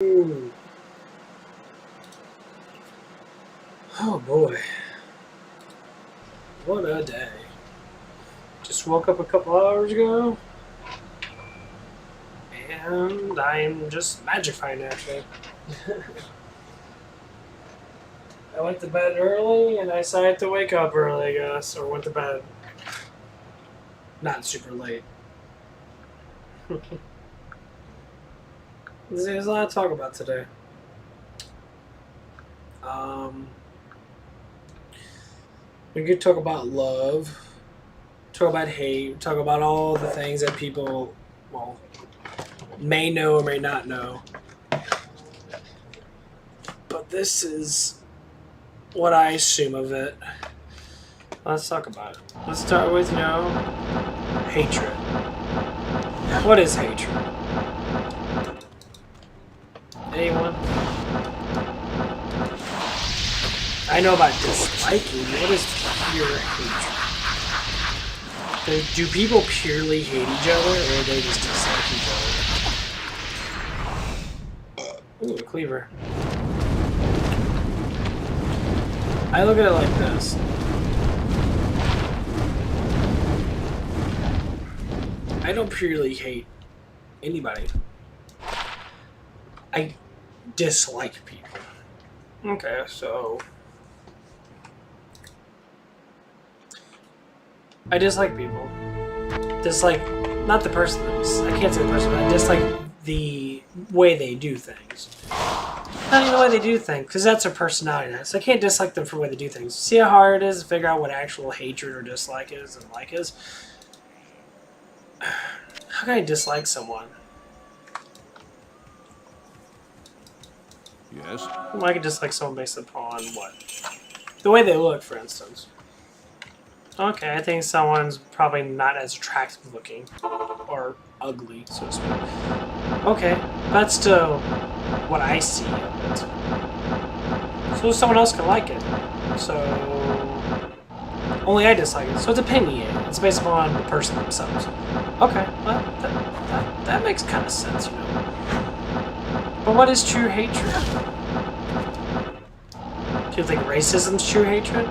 Ooh. Oh boy, what a day. Just woke up a couple hours ago, and I'm just magic fine actually. I went to bed early, and I decided to wake up early, I guess, or went to bed not super late. There's a lot to talk about today. Um, we could talk about love, talk about hate, talk about all the things that people, well, may know or may not know. But this is what I assume of it. Let's talk about it. Let's start with, hatred. What is hatred? Anyone? I know about disliking. What is pure hatred? Do people purely hate each other, or they just dislike each other? Ooh, a cleaver. I look at it like this. I don't purely hate anybody. I dislike people. Okay, so I dislike people. Dislike, not the person. I can't say the person, but I dislike the way they do things. Not even the way they do things, because that's their personality. So I can't dislike them for the way they do things. See how hard it is to figure out what actual hatred or dislike is and like is? How can I dislike someone? Yes? Well, I could dislike someone based upon what? The way they look, for instance. Okay, I think someone's probably not as attractive looking. Or ugly, so to speak. Okay, that's still what I see of it. So someone else can like it. So only I dislike it. So it's opinionated. It's based upon the person themselves. Okay, well, that makes kind of sense, But what is true hatred? Do you think racism's true hatred?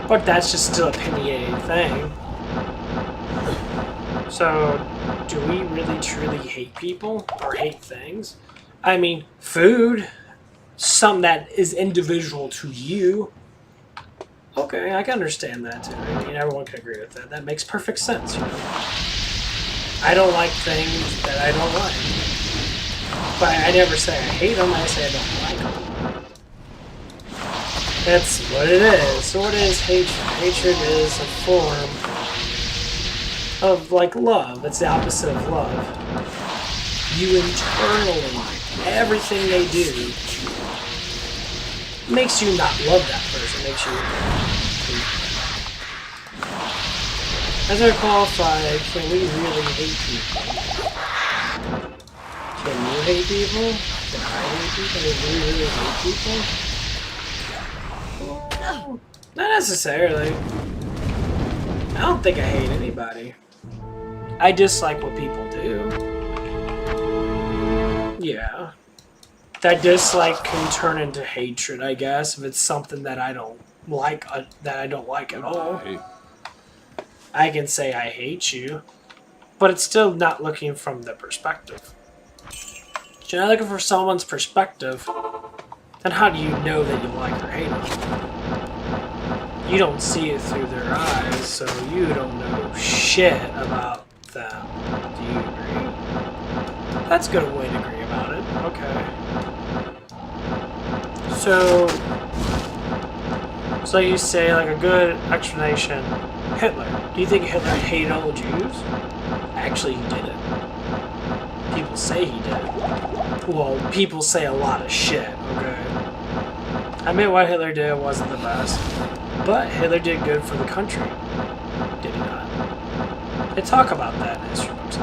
But that's just still an opinionated thing. So, do we really truly hate people or hate things? I mean, food, something that is individual to you. Okay, I can understand that too. I mean, everyone can agree with that. That makes perfect sense, I don't like things that I don't like. But I never say I hate them, I say I don't like them. That's what it is. So what is hatred? Hatred is a form of, like, love. It's the opposite of love. You internally, everything they do makes you not love that person. Makes you... As I qualify, can we really hate people? Can you hate people? Can I hate people? Can we really hate people? Not necessarily. I don't think I hate anybody. I dislike what people do. Yeah. That dislike can turn into hatred, I guess, if it's something that I don't like, that I don't like at all. I can say I hate you, but it's still not looking from the perspective. If you're not looking for someone's perspective, then how do you know that you like or hate them? You don't see it through their eyes, so you don't know shit about them. Do you agree? That's a good way to agree about it. Okay. So you say, like, a good explanation, Hitler. Do you think Hitler hated all the Jews? Actually, he didn't. People say he did. Well, people say a lot of shit, okay? I mean, what Hitler did wasn't the best. But Hitler did good for the country. Did he not? They talk about that in history books.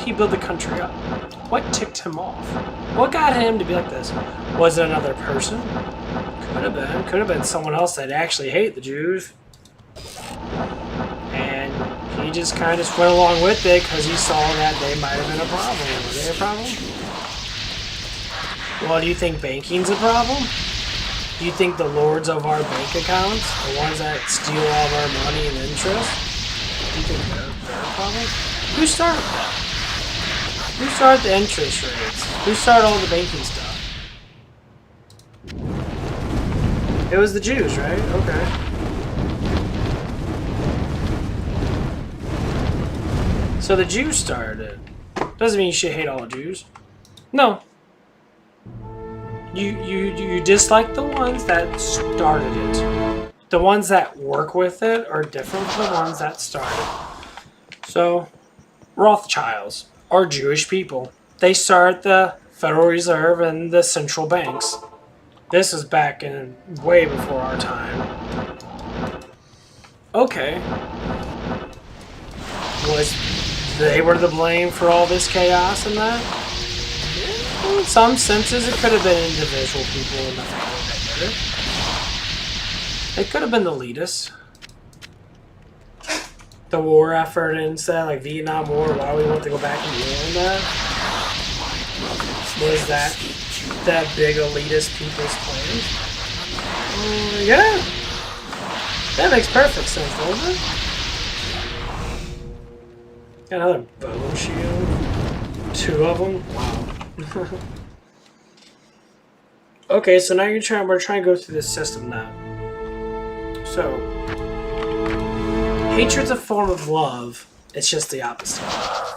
He built the country up. What ticked him off? What got him to be like this? Was it another person? Could have been. Could have been someone else that actually hated the Jews. And he just kind of went along with it because he saw that they might have been a problem. Were they a problem? Well, do you think banking's a problem? Do you think the lords of our bank accounts, the ones that steal all of our money and interest, do you think they're a problem? Who started that? Who started the interest rates? Who started all the banking stuff? It was the Jews, right? Okay. So the Jews started it. Doesn't mean you should hate all the Jews. No. You dislike the ones that started it. The ones that work with it are different from the ones that started. So, Rothschilds are Jewish people. They started the Federal Reserve and the central banks. This was back in way before our time. Okay. They were to blame for all this chaos and that? In some senses, it could have been individual people in the family that did it. It could have been the elitists. The war effort and stuff, like Vietnam War, why we want to go back and war and that? Was that big elitist people's plan? Yeah. That makes perfect sense, doesn't it? Got another bow shield. 2 of them? Wow. Okay, so now we're trying to go through this system now. So, hatred's a form of love. It's just the opposite.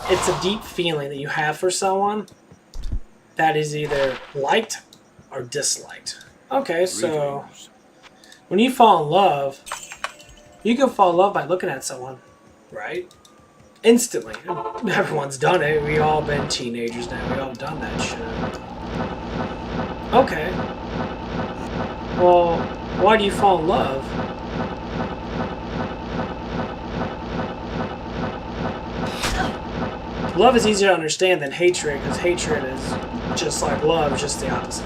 It's a deep feeling that you have for someone that is either liked or disliked. Okay, so when you fall in love, you can fall in love by looking at someone, right? Instantly. Everyone's done it. We all been teenagers now. We all done that shit. Okay. Well, why do you fall in love? Love is easier to understand than hatred, because hatred is just like love, just the opposite.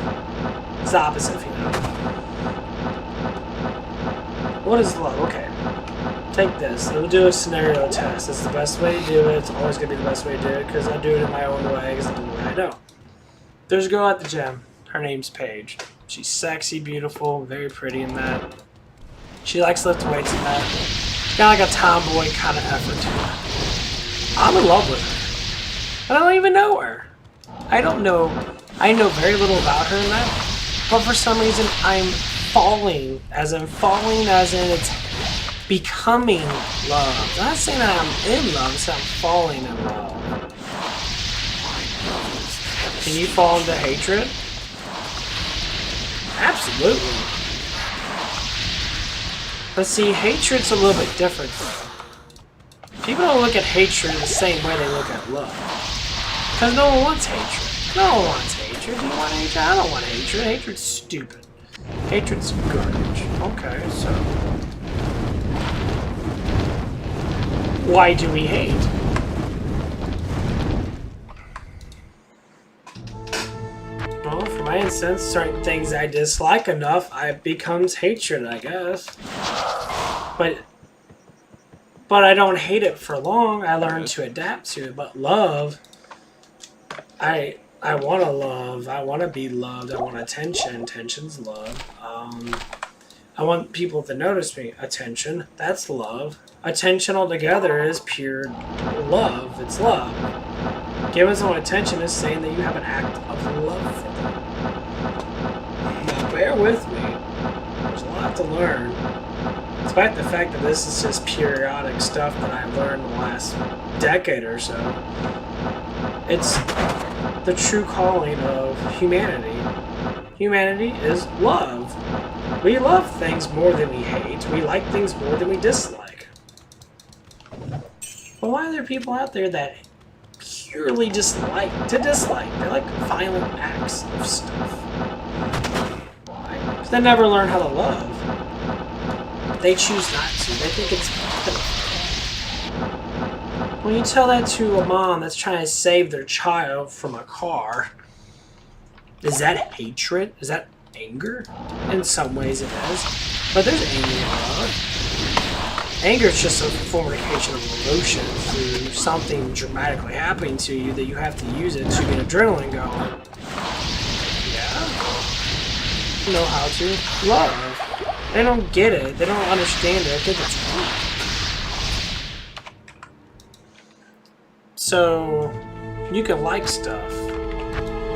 It's the opposite feeling. What is love? Okay. Take this. We'll do a scenario test. It's the best way to do it. It's always going to be the best way to do it because I do it in my own way because it's the way I know. There's a girl at the gym. Her name's Paige. She's sexy, beautiful, very pretty in that. She likes lifting weights in that. She's got like a tomboy kind of effort to her. I'm in love with her. But I don't even know her. I know very little about her in that. But for some reason, I'm falling. As in it's becoming love. I'm not saying that I'm in love, I'm saying I'm falling in love. Can you fall into hatred? Absolutely. But see, hatred's a little bit different though. People don't look at hatred the same way they look at love. Because no one wants hatred. No one wants hatred. Do you want hatred? I don't want hatred. Hatred's stupid. Hatred's garbage. Okay, so why do we hate? Well, for my instance, certain things I dislike enough, it becomes hatred, I guess. But I don't hate it for long. I learn to adapt to it. But love, I want to love. I want to be loved. I want attention. Attention's love. I want people to notice me. Attention, that's love. Attention altogether is pure love. It's love. Giving someone attention is saying that you have an act of love for them. Now, bear with me. There's a lot to learn. Despite the fact that this is just periodic stuff that I've learned in the last decade or so. It's the true calling of humanity. Humanity is love. We love things more than we hate. We like things more than we dislike. But why are there people out there that purely dislike? They like violent acts of stuff. Why? Because they never learn how to love. They choose not to. They think it's pitiful. When you tell that to a mom that's trying to save their child from a car, is that hatred? Is that anger? In some ways it is. But there's anger in love. Anger is just a formification of emotion through something dramatically happening to you that you have to use it to get adrenaline going. Yeah. know how to love. They don't get it. They don't understand it. I think it's weak. So, you can like stuff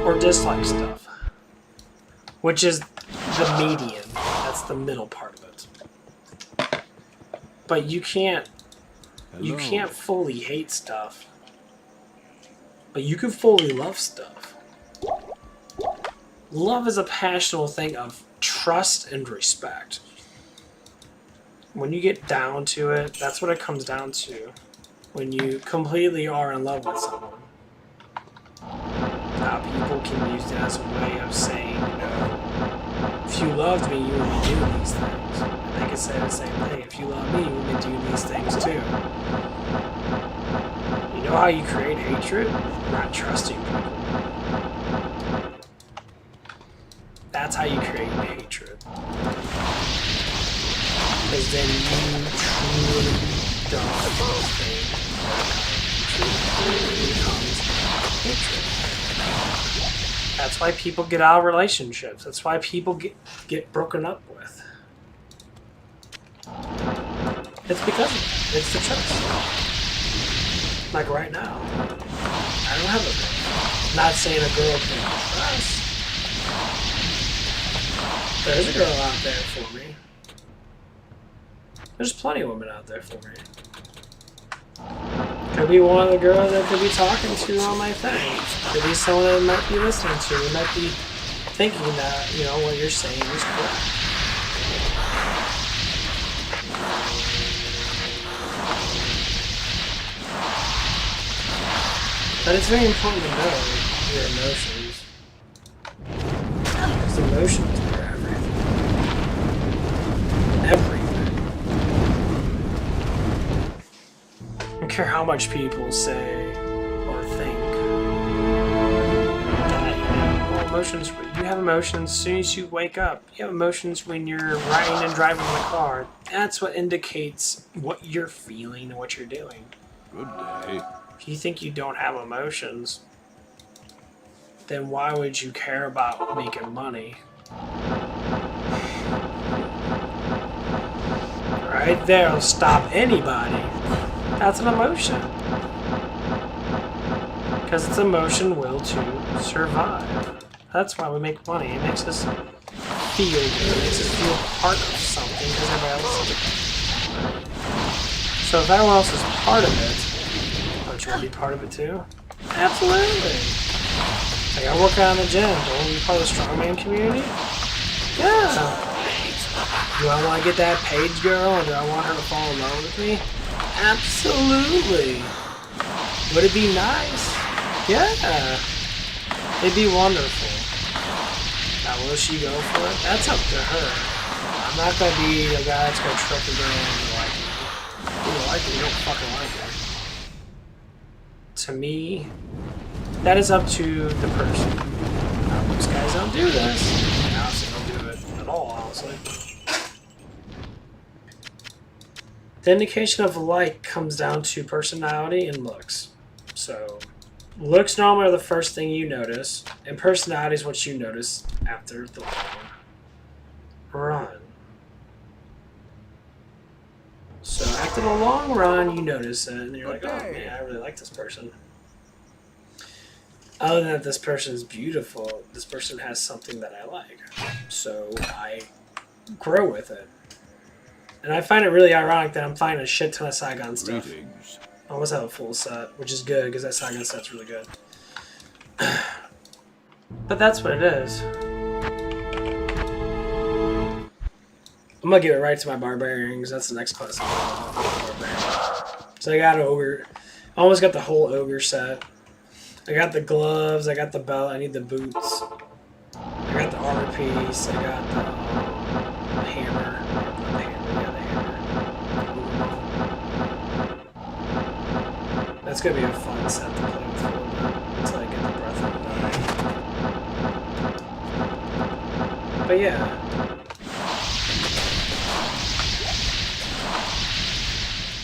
or dislike stuff, which is the median. That's the middle part of it. But you can't fully hate stuff. But you can fully love stuff. Love is a passionate thing of trust and respect. When you get down to it, that's what it comes down to. When you completely are in love with someone. People can use it as a way of saying, you know, if you loved me, you would be doing these things. And they can say the same thing. If you love me, you would be doing these things too. You know how you create hatred? Not trusting people. That's how you create hatred. Because then you truly don't think it becomes hatred. That's why people get out of relationships. That's why people get broken up with. It's because of it. It's the trust. Like right now, I don't have a girl. I'm not saying a girl can't trust. There's a girl out there for me. There's plenty of women out there for me. Could be one of the girls that could be talking to on my thing. Could be someone that might be listening to. They might be thinking that, you know, what you're saying is correct. But it's very important to know your emotions. Because emotions are everything. Everything. I don't care how much people say or think. Emotions, you have emotions as soon as you wake up. You have emotions when you're riding and driving the car. That's what indicates what you're feeling and what you're doing. Good day. If you think you don't have emotions, then why would you care about making money? Right there will stop anybody. That's an emotion. Because it's emotion will to survive. That's why we make money. It makes us feel good. It makes us feel part of something because everybody else is. So if everyone else is part of it, don't you want to be part of it too? Absolutely. Like I work out in the gym. Do I want to be part of the strongman community? Yeah. Do I want to get that Paige girl or do I want her to fall in love with me? Absolutely. Would it be nice? Yeah. It'd be wonderful. Now, will she go for it? That's up to her. I'm not going to be the guy that's going to trick a girl into liking me. You don't like it, you don't fucking like it. To me, that is up to the person. Now, most guys don't do this. I honestly don't do it at all, honestly. The indication of a like comes down to personality and looks. So, looks normally are the first thing you notice, and personality is what you notice after the long run. So after the long run, you notice it, and you're like, oh man, I really like this person. Other than that, this person is beautiful, this person has something that I like. So I grow with it. And I find it really ironic that I'm finding a shit ton of Saigon stuff. Greetings. I almost have a full set, which is good because that Saigon set's really good. But that's what it is. I'm gonna give it right to my barbarian because that's the next class. So I got ogre. I almost got the whole ogre set. I got the gloves. I got the belt. I need the boots. I got the armor piece. I got the hammer. That's gonna be a fun set to play with until I get the breath of the. But yeah.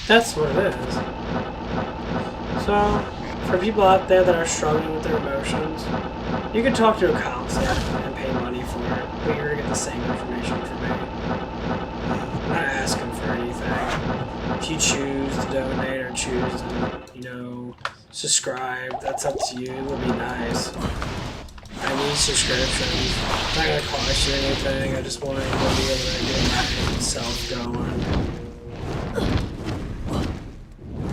That's what it is. So, for people out there that are struggling with their emotions, you can talk to a counselor and pay money for it. but you're gonna get the same information from me. I'm not asking for anything. If you choose to donate or choose to, you know, subscribe, that's up to you. It would be nice. I need subscriptions. It's not gonna cost you anything. I just want to be able to get myself going.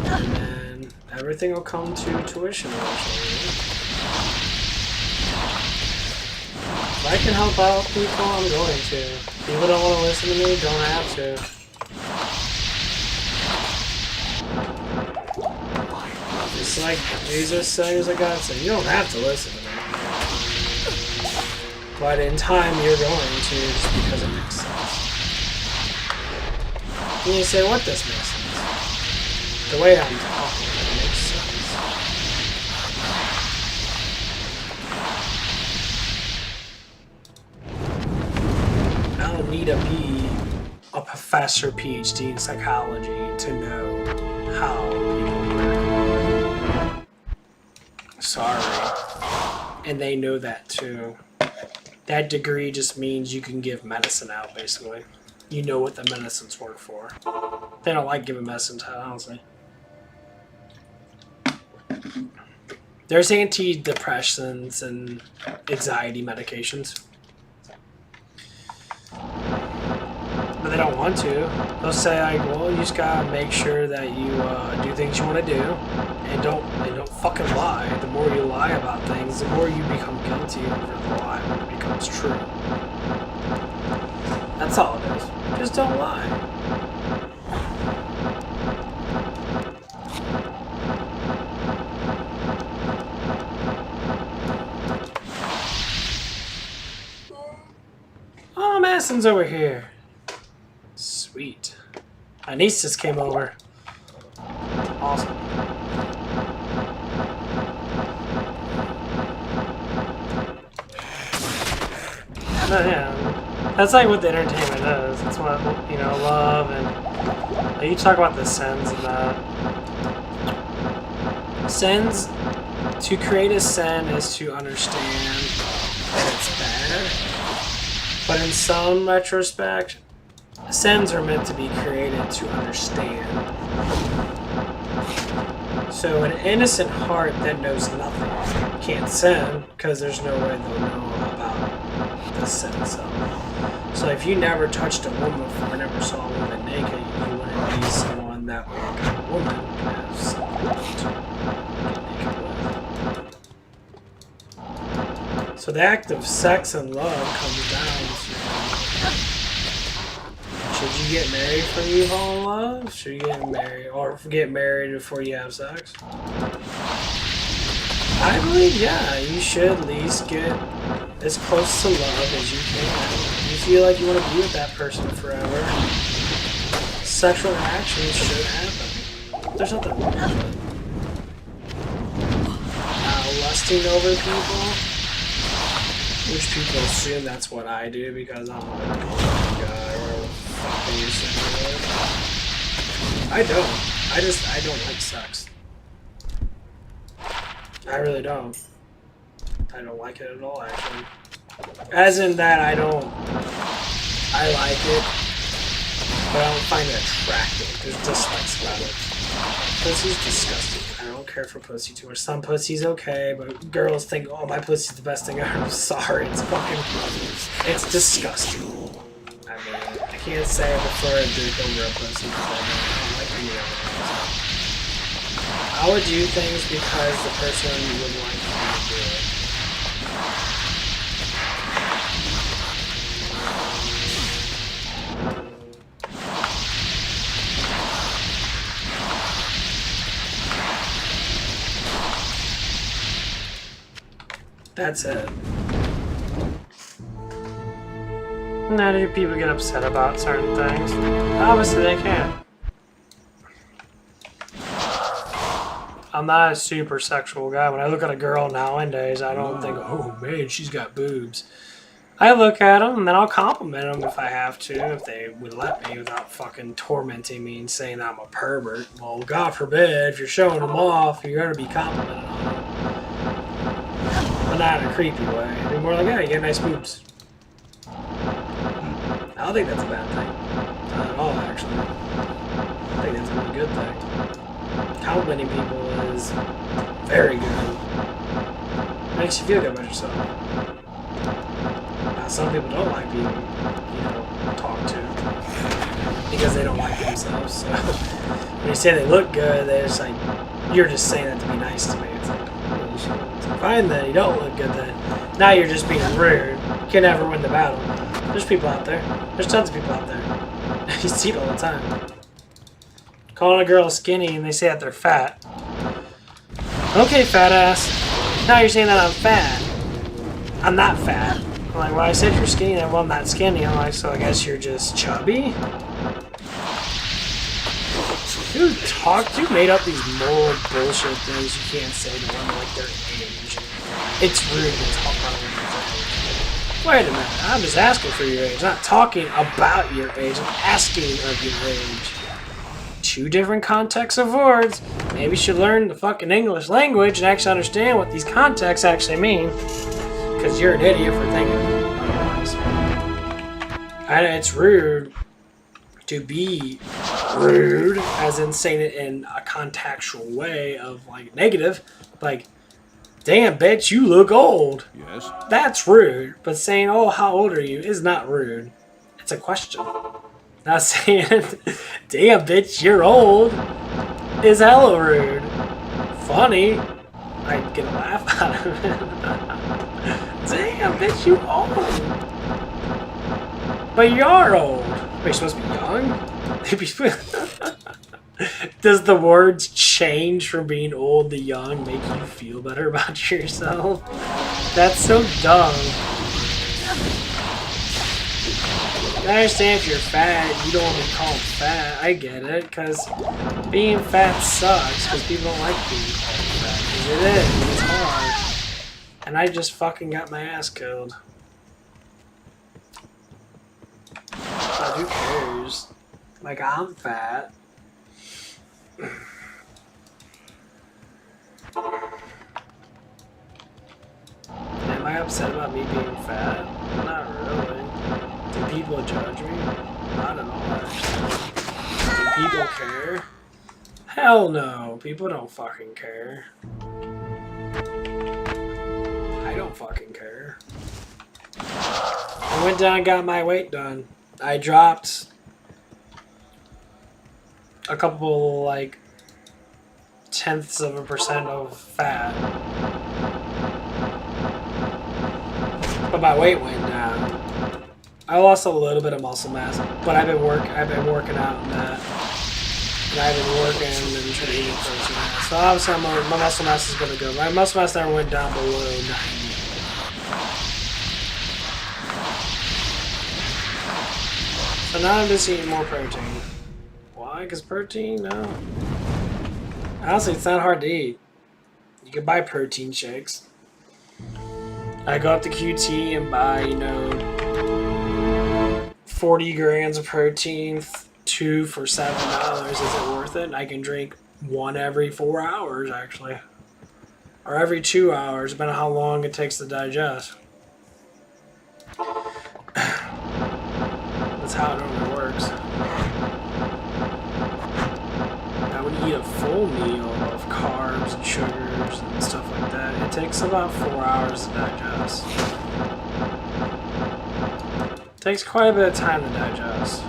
And then everything will come to tuition eventually. If I can help out people, I'm going to. People don't want to listen to me, don't have to. Just like Jesus said, as like God said, you don't have to listen to me. But in time, you're going to, just because it makes sense. And you say, what does make sense? The way I'm talking, it makes sense. I don't need to be a professor, PhD in psychology to know how people work. Sorry. And they know that too. That degree just means you can give medicine out, basically. You know what the medicines work for. They don't like giving medicines out, honestly. There's antidepressants and anxiety medications. But they don't want to. They'll say, like, well, you just gotta make sure that you do things you want to do, and don't fucking lie. The more you lie about things, the more you become guilty over the lie when it becomes true. That's all it is. Just don't lie. Oh, Madison's over here. Sweet. My niece just came over. Awesome. But yeah, that's like what the entertainment is. That's what, you know, love and you talk about the sins and that. Sins, to create a sin is to understand that it's bad. But in some retrospect, sins are meant to be created to understand. So an innocent heart that knows nothing can't sin because there's no way they'll know about the sin itself. So if you never touched a woman before, never saw a woman naked, you wouldn't be someone that would look at a woman as someone to get naked with. So the act of sex and love comes down to, should you get married before you fall in love? Should you get married, or get married before you have sex? I believe, yeah, you should at least get as close to love as you can. You feel like you want to be with that person forever. Sexual actions should happen. There's nothing wrong with it. Lusting over people, which people assume that's what I do because I'm like, oh my god, where the fuck are you saying? I don't. I don't like sex. I really don't. I don't like it at all, actually. As in that I like it, but I don't find it attractive. There's dislikes about it. Pussy's disgusting. I don't care for pussy too much. Some pussy's okay, but girls think, oh, my pussy's the best thing ever. I'm sorry, it's fucking, it's disgusting. I mean, I can't say I prefer a dick over a pussy because I don't like any of it. I would do things because the person would like me to do it. That's it. Now do people get upset about certain things? Obviously they can. I'm not a super sexual guy. When I look at a girl nowadays, I don't think, oh man, she's got boobs. I look at them and then I'll compliment them if I have to, if they would let me without fucking tormenting me and saying I'm a pervert. Well, God forbid, if you're showing them off, you're going to be complimenting on them. But not in a creepy way. It'd be more like, yeah, you get nice boobs. I don't think that's a bad thing. Not at all, actually. I think that's a really good thing. Complimenting people is very good. It makes you feel good about yourself. Now, some people don't like being, talked to because they don't like themselves. So when you say they look good, they're just like, you're just saying that to be nice to me. It's like, well, you should. Fine then, you don't look good then. Now you're just being rude. You can never win the battle. There's people out there. There's tons of people out there. You see it all the time. Calling a girl skinny and they say that they're fat. Okay, fat ass. Now you're saying that I'm fat. I'm not fat. I'm like, well, I said you're skinny. Well, I'm not skinny. I'm like, so I guess you're just chubby? You made up these moral bullshit things you can't say to women like their age. It's rude to talk about women's age. Wait a minute, I'm just asking for your age. I'm not talking about your age. I'm asking of your age. Two different contexts of words. Maybe you should learn the fucking English language and actually understand what these contexts actually mean. Because you're an idiot for thinking otherwise. And it's rude to be rude, as in saying it in a contextual way of like negative, like, damn bitch, you look old. Yes. That's rude. But saying, oh, how old are you is not rude. It's a question. Not saying, damn bitch, you're old is hella rude. Funny. I'd get a laugh out of it. Damn bitch, you old. But you are old. Wait, you're supposed to be young? Does the words change from being old to young make you feel better about yourself? That's so dumb. I understand if you're fat, you don't want to be called fat. I get it, because being fat sucks, because people don't like being called fat. Because it is, it's hard. And I just fucking got my ass killed. But who cares? Like, I'm fat. Am I upset about me being fat? Not really. Do people judge me? Not at all, actually. Do people care? Hell no. People don't fucking care. I don't fucking care. I went down and got my weight done. I dropped a couple, like, 0.1% of fat. But my weight went down. I lost a little bit of muscle mass, but I've been working out in that. And I've been working and trying to eat protein. So obviously my muscle mass is gonna go. My muscle mass never went down below 90. So now I'm just eating more protein. Why? Because protein? No. Honestly, it's not hard to eat. You can buy protein shakes. I go up to QT and buy, 40 grams of protein, 2 for $7. Is it worth it? And I can drink 1 every 4 hours, actually. Or every 2 hours, depending on how long it takes to digest. That's how it normally works. Now, when you eat a full meal of carbs and sugars and stuff like that, it takes about 4 hours to digest. It takes quite a bit of time to digest.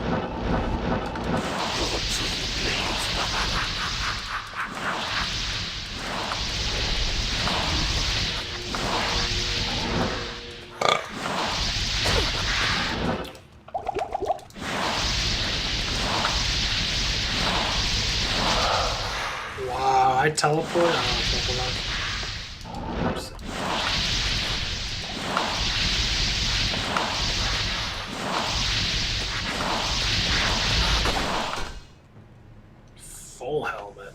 Wow, I teleport? Oops. Full helmet.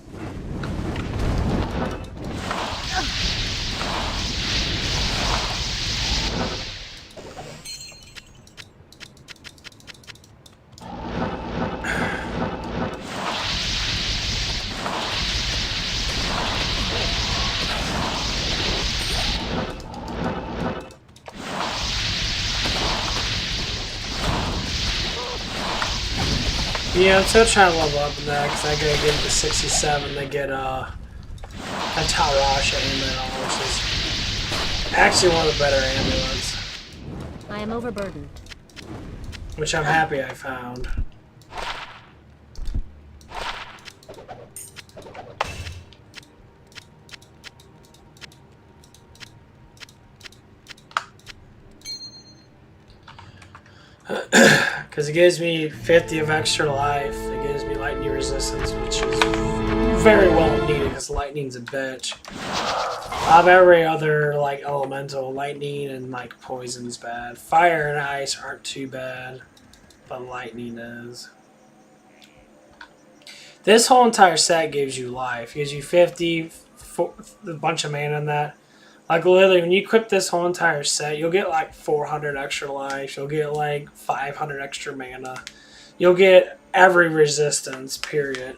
Yeah, I'm still trying to level up in that because I gotta get to 67 to get a Tarasha amulet on, which is actually one of the better amulets. I am overburdened. Which I'm happy I found. Because it gives me 50 of extra life. It gives me lightning resistance, which is very well needed because lightning's a bitch. Every other like elemental, lightning and like poison's bad. Fire and ice aren't too bad, but lightning is. This whole entire set gives you life. It gives you 50, a bunch of mana in that. Like literally, when you equip this whole entire set, you'll get like 400 extra life. You'll get like 500 extra mana. You'll get every resistance, period.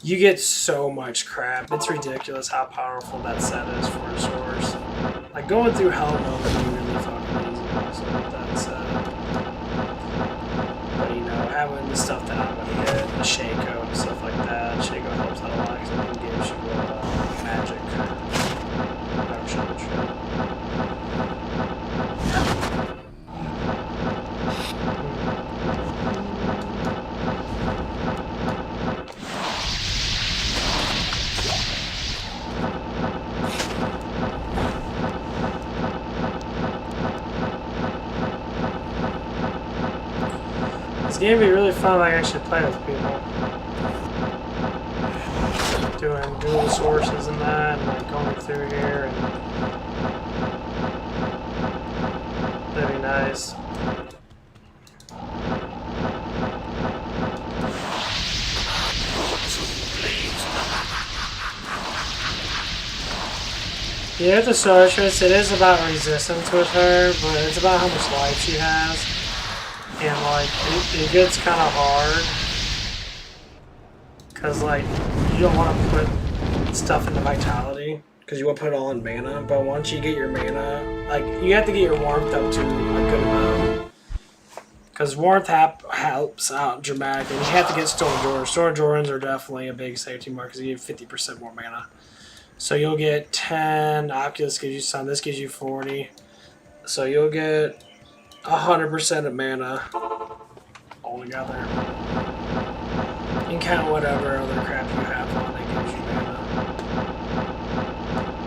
You get so much crap. It's ridiculous how powerful that set is for a source. Like going through hell mode would be really fucking easy also with that set. But you know, having the stuff that I'm gonna get, the Shaco and stuff like that, Shaco helps out a lot because it gives you magic. This game would be really fun if I actually play with people. Doing dual sources and that, and like going through here, and that'd be nice. Yeah, the sorceress, it is about resistance with her, but it's about how much life she has. And like, it gets kind of hard. Because like, you don't want to put stuff into vitality. Because you want to put it all in mana. But once you get your mana, like, you have to get your warmth up to a good amount. Because warmth helps out dramatically. You have to get Storm Jordans. Storm Jordans are definitely a big safety mark because you get 50% more mana. So you'll get 10, Oculus gives you some, this gives you 40. So you'll get 100% of mana altogether. And count whatever other crap you have on that gives you mana.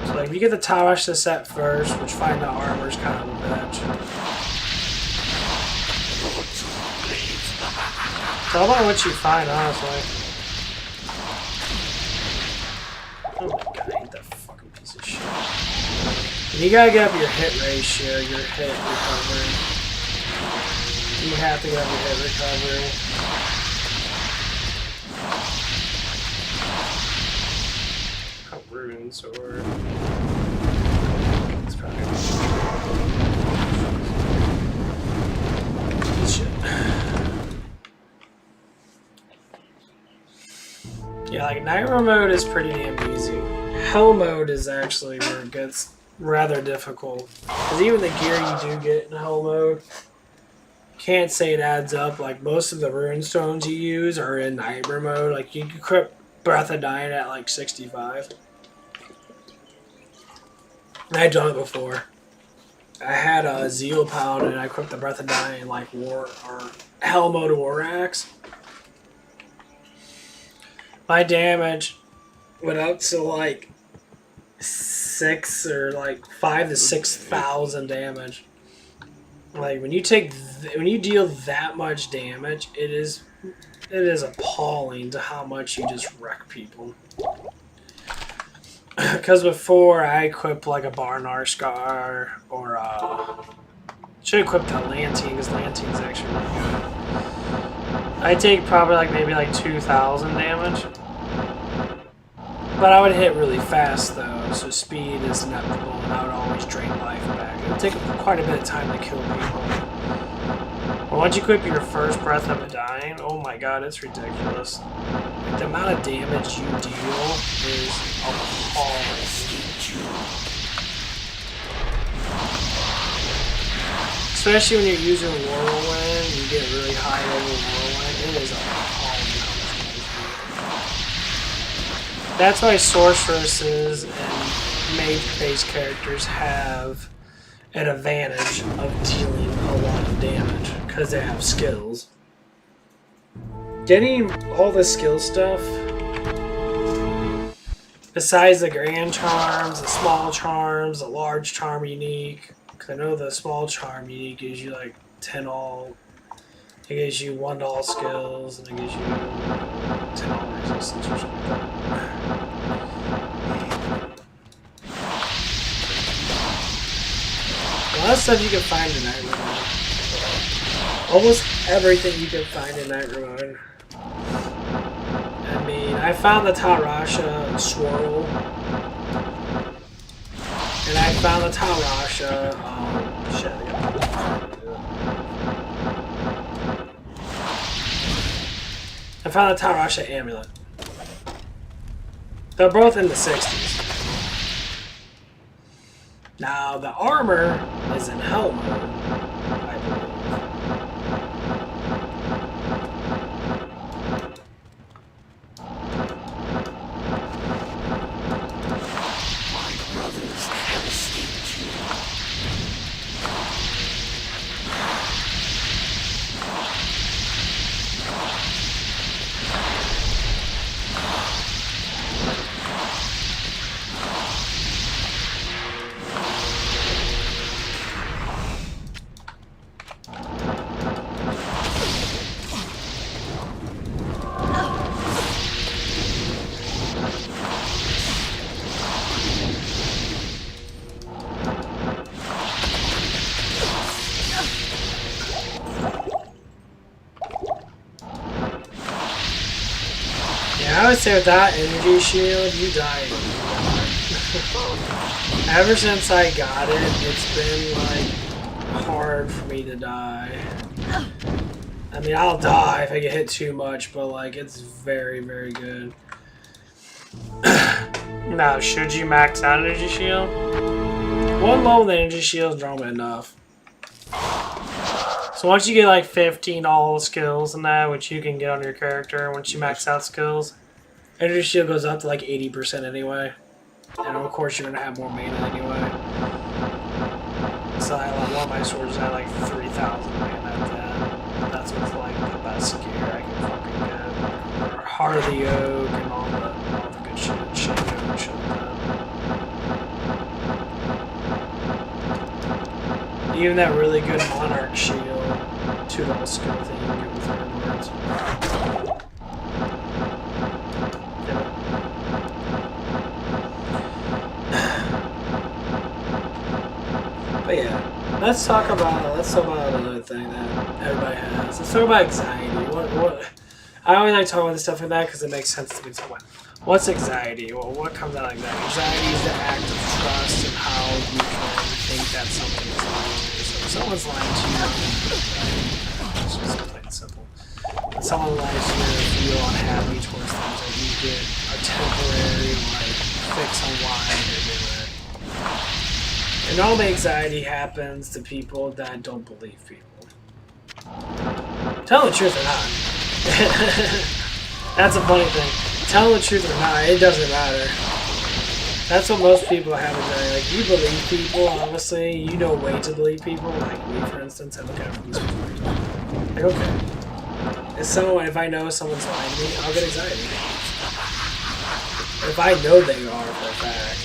So like if you get the Tarasha set first, which find the armor is kind of a bitch. It's all about what you find, honestly. Oh my god, I hate that fucking piece of shit. You gotta get up your hit ratio, your hit recovery. You have to get up your hit recovery. Oh, Rune Sword. It's probably shit. Yeah, like Nightmare mode is pretty damn easy. Hell mode is actually where it gets rather difficult. Because even the gear you do get in Hell mode, can't say it adds up. Like most of the rune stones you use are in Nightmare mode. Like you can equip Breath of Dying at like 65. I've done it before. I had a Zeal Pound and I equipped the Breath of Dying like Hell mode War Axe. My damage went up to like 6 or like 5 to 6,000 damage. Like when you deal that much damage, it is appalling to how much you just wreck people. Because before I equipped like a Barnar Scar or should equip the Lantine because Lantine's actually really good. I take probably like maybe like 2,000 damage. But I would hit really fast though, so speed is inevitable and I would always drain life back. It would take quite a bit of time to kill people. But once you equip your first Breath of Dying, oh my god, it's ridiculous. The amount of damage you deal is appalling. Especially when you're using Whirlwind. get really high level Whirlwind, it is appalling how much damage you do. That's why sorceresses and mage-based characters have an advantage of dealing a lot of damage because they have skills. Getting all the skill stuff, besides the grand charms, the small charms, the large charm unique, because I know the small charm unique gives you like 10 all, it gives you 1 all skills, and it gives you 10 all resistance or something like that. A lot of stuff you can find in Night Remote. Almost everything you can find in Night Remote. I mean, I found the Tarasha swirl. And I found the Tarasha, shit, I gotta I found the Tarasha amulet. They're both in the 60s. Now, the armor is in hell mode, I believe. My brothers have escaped you. I would say with that energy shield, you die. Ever since I got it, it's been like hard for me to die. I mean, I'll die if I get hit too much, but like it's very, very good. Now, should you max out energy shield? One low with energy shield is normally enough. So once you get like 15 all skills and that, which you can get on your character once you max out skills, energy shield goes up to like 80% anyway. And of course you're gonna have more mana anyway. So I like one of my swords I like 3,000 mana at that. That's what's like the best gear I can fucking get. Or Heart of the Oak and all the good shit, Shadow and shit like that. Even that really good Monarch shield, 2 skill thing you can get with Iron Lords. But yeah, let's talk about another thing that everybody has. Let's talk about anxiety. What? I always like talking about this stuff like that because it makes sense to me. So what's anxiety? Well, what comes out of that? Anxiety is the act of trust and how you can think that something is lying. So if someone's lying to you, it's just plain and simple. When someone lies to you and you feel unhappy towards things, or you get a temporary like fix on why they're doing it. And all the anxiety happens to people that don't believe people. Tell the truth or not. That's a funny thing. Tell the truth or not, it doesn't matter. That's what most people have anxiety. Like, you believe people, obviously. You know a way to believe people. Like me, for instance, I look at these people. Like, okay. If I know someone's lying to me, I'll get anxiety. If I know they are for a fact.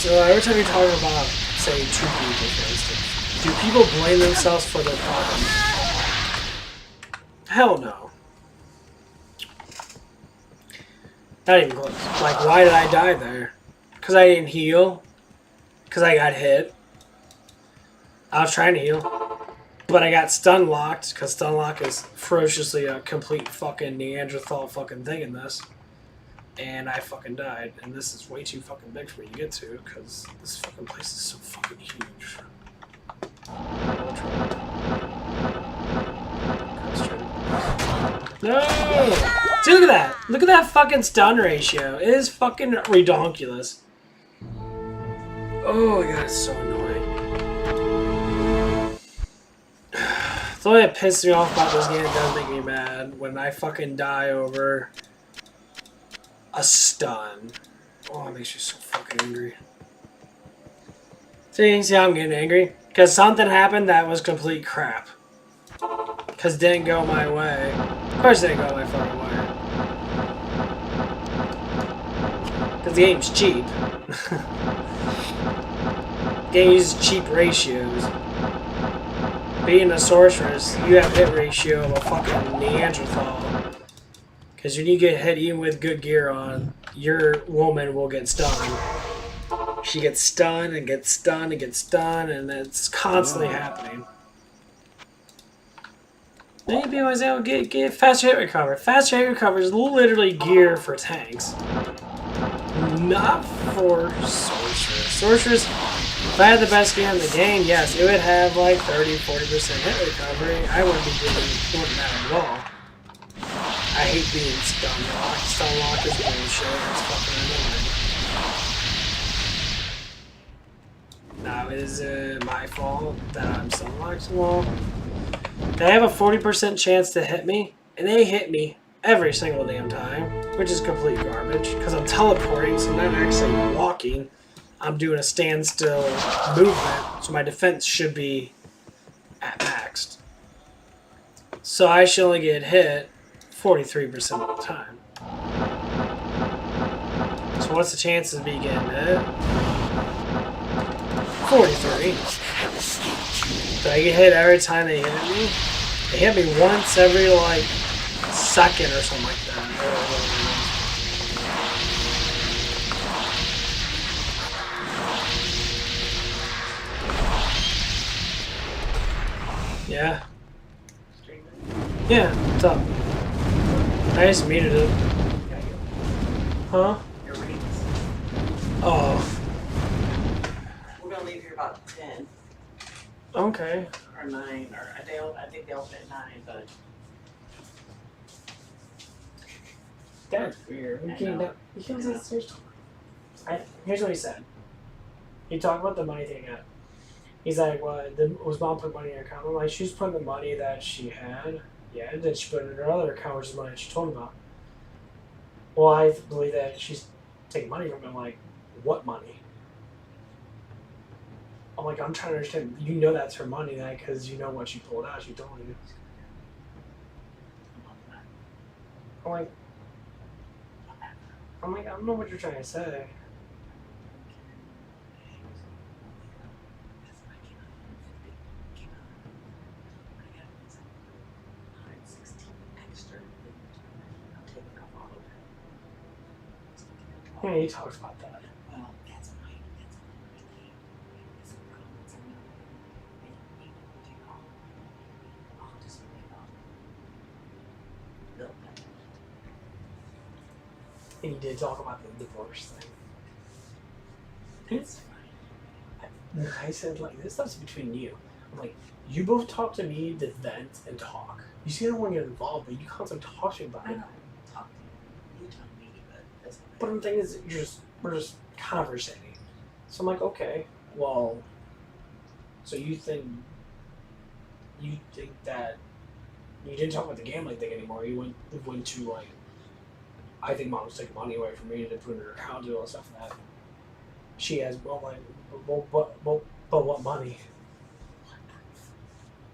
So every time you're talking about, say, 2 people, for instance, do people blame themselves for their problems? Hell no. Not even close. Like, why did I die there? Because I didn't heal? Because I got hit? I was trying to heal. But I got stun locked, because stun lock is ferociously a complete fucking Neanderthal fucking thing in this. And I fucking died. And this is way too fucking big for me to get to, because this fucking place is so fucking huge. No! See, look at that! Look at that fucking stun ratio. It is fucking redonkulous. Oh my god, it's so annoying. The only that pisses me off about this game that does make me mad when I fucking die over a stun. Oh, it makes me so fucking angry. See how I'm getting angry? Because something happened that was complete crap. Because it didn't go my way. Of course it didn't go my fucking way. Because the game's cheap. Game uses cheap ratios. Being a sorceress, you have hit ratio of a fucking Neanderthal. Because when you get hit even with good gear on, your woman will get stunned. She gets stunned and gets stunned and gets stunned, and it's constantly happening. Maybe I was able to get faster hit recover. Faster hit recover is literally gear for tanks. Not for sorcerers. Sorcerers, if I had the best gear in the game, yes, it would have like 30-40% hit recovery. I wouldn't be doing more than that at all. I hate being stun locked. Stun lock is bullshit. It's fucking annoying. Now, is it my fault that I'm stun locked? Well, they have a 40% chance to hit me, and they hit me every single damn time, which is complete garbage, because I'm teleporting, so I'm not actually walking. I'm doing a standstill movement, so my defense should be at maxed. So I should only get hit 43% of the time. So what's the chances of me getting hit? 43. So I get hit every time they hit me. They hit me once every like second or something like that. Yeah. Yeah, what's up? I just muted it. Huh? Oh. We're gonna leave here about 10 Okay. or 9, or I think they open at 9, but That's weird. I know. Here's what he said. He talked about the money thing. He's like, "What? Was mom put money in her account?" I'm like, "She was putting the money that she had. Yeah, and then she put it in her other account, which is the money that she told me about." Well, I believe that she's taking money from him. Like, what money? I'm like, I'm trying to understand. You know that's her money, like, because you know what she pulled out. She told you. I'm like, I don't know what you're trying to say. Yeah, he talks about that. well, that's fine. I'll just build that. And he did talk about the divorce thing. It's fine. I said, like, this stuff's between you. I'm like, you both talk to me to vent and talk. You see, I don't want to get involved, but you constantly talk to me about I it. know. Talk to you. You tell me, but that's But the thing is, we're just conversating. So I'm like, okay, well, so you think that you didn't talk about the gambling thing anymore. You went to like, I think mom's taking money away from me to put in her account and do all that stuff that she has. Well, like, but what money?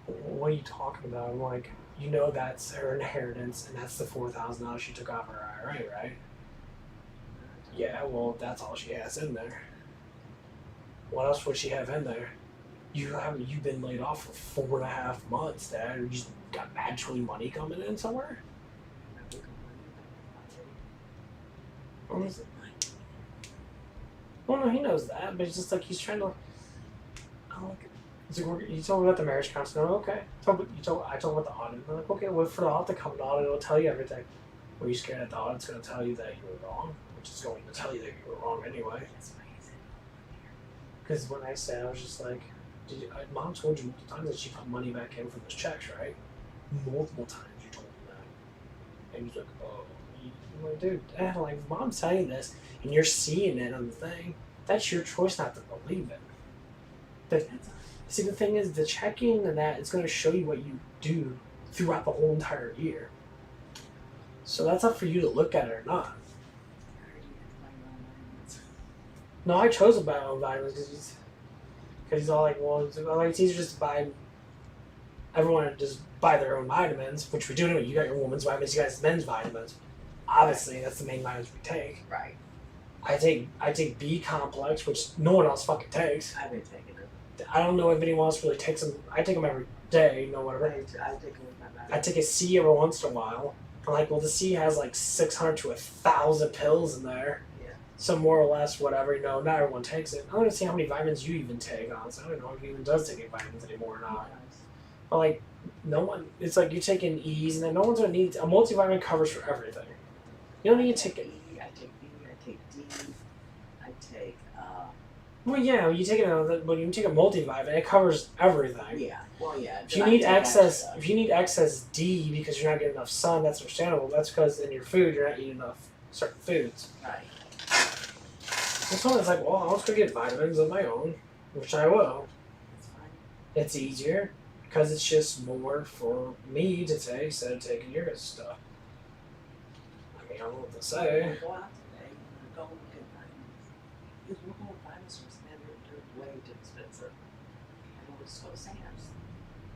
What are you talking about? I'm like, you know that's her inheritance, and that's the $4,000 she took off her IRA, right? Yeah, well, that's all she has in there. What else would she have in there? You've been laid off for 4.5 months, Dad. You just got magically money coming in somewhere? Well, no, he knows that, but it's just like he's trying to. I'm like, you told me about the marriage counselor. I'm like, okay. I told about the audit. I'm like, okay, well, for the audit to come, the audit will tell you everything. Were you scared that the audit's going to tell you that you were wrong? Which is going to tell you that you were wrong anyway. Because when I said, I was just like, Mom told you multiple times that she put money back in from those checks, right? Multiple times you told me that. And he's like, oh. I'm like, dude, Dad, like, Mom's saying this, and you're seeing it on the thing. That's your choice not to believe it. See, the thing is, the checking and that it's going to show you what you do throughout the whole entire year. So that's up for you to look at it or not. No, I chose to buy my own vitamins because he's all like, well, it's easier just to buy. Everyone to just buy their own vitamins, which we do know. You got your woman's vitamins, you guys men's vitamins. Obviously, that's the main vitamins we take. Right. I take B complex, which no one else fucking takes. I've been taking it. I don't know if anyone else really takes them. I take them every day, you know, whatever. I take it with my body. I take a C every once in a while. I'm like, well, the C has like 600 to 1,000 pills in there. Yeah. So more or less, whatever, you know, not everyone takes it. I want to see how many vitamins you even take, honestly. I don't know if you even does take any vitamins anymore or not. But like, no one, it's like you're taking E's and then no one's going to need, a multivitamin covers for everything. You don't need to take it. I take B, I take D, I take, Well, yeah, you take it, when you take a multivitamin, it covers everything. yeah, well, yeah. If you need excess D because you're not getting enough sun, that's understandable. That's because in your food you're not eating enough certain foods. Right. This one is like, well, I'll just go get vitamins of my own, which I will. That's fine. It's easier because it's just more for me to take instead of taking your stuff. I mean, I don't know what to say. Go out today and go look at vitamins. Because we're going to find some standard, they're way too expensive. And we'll just go to Sam's.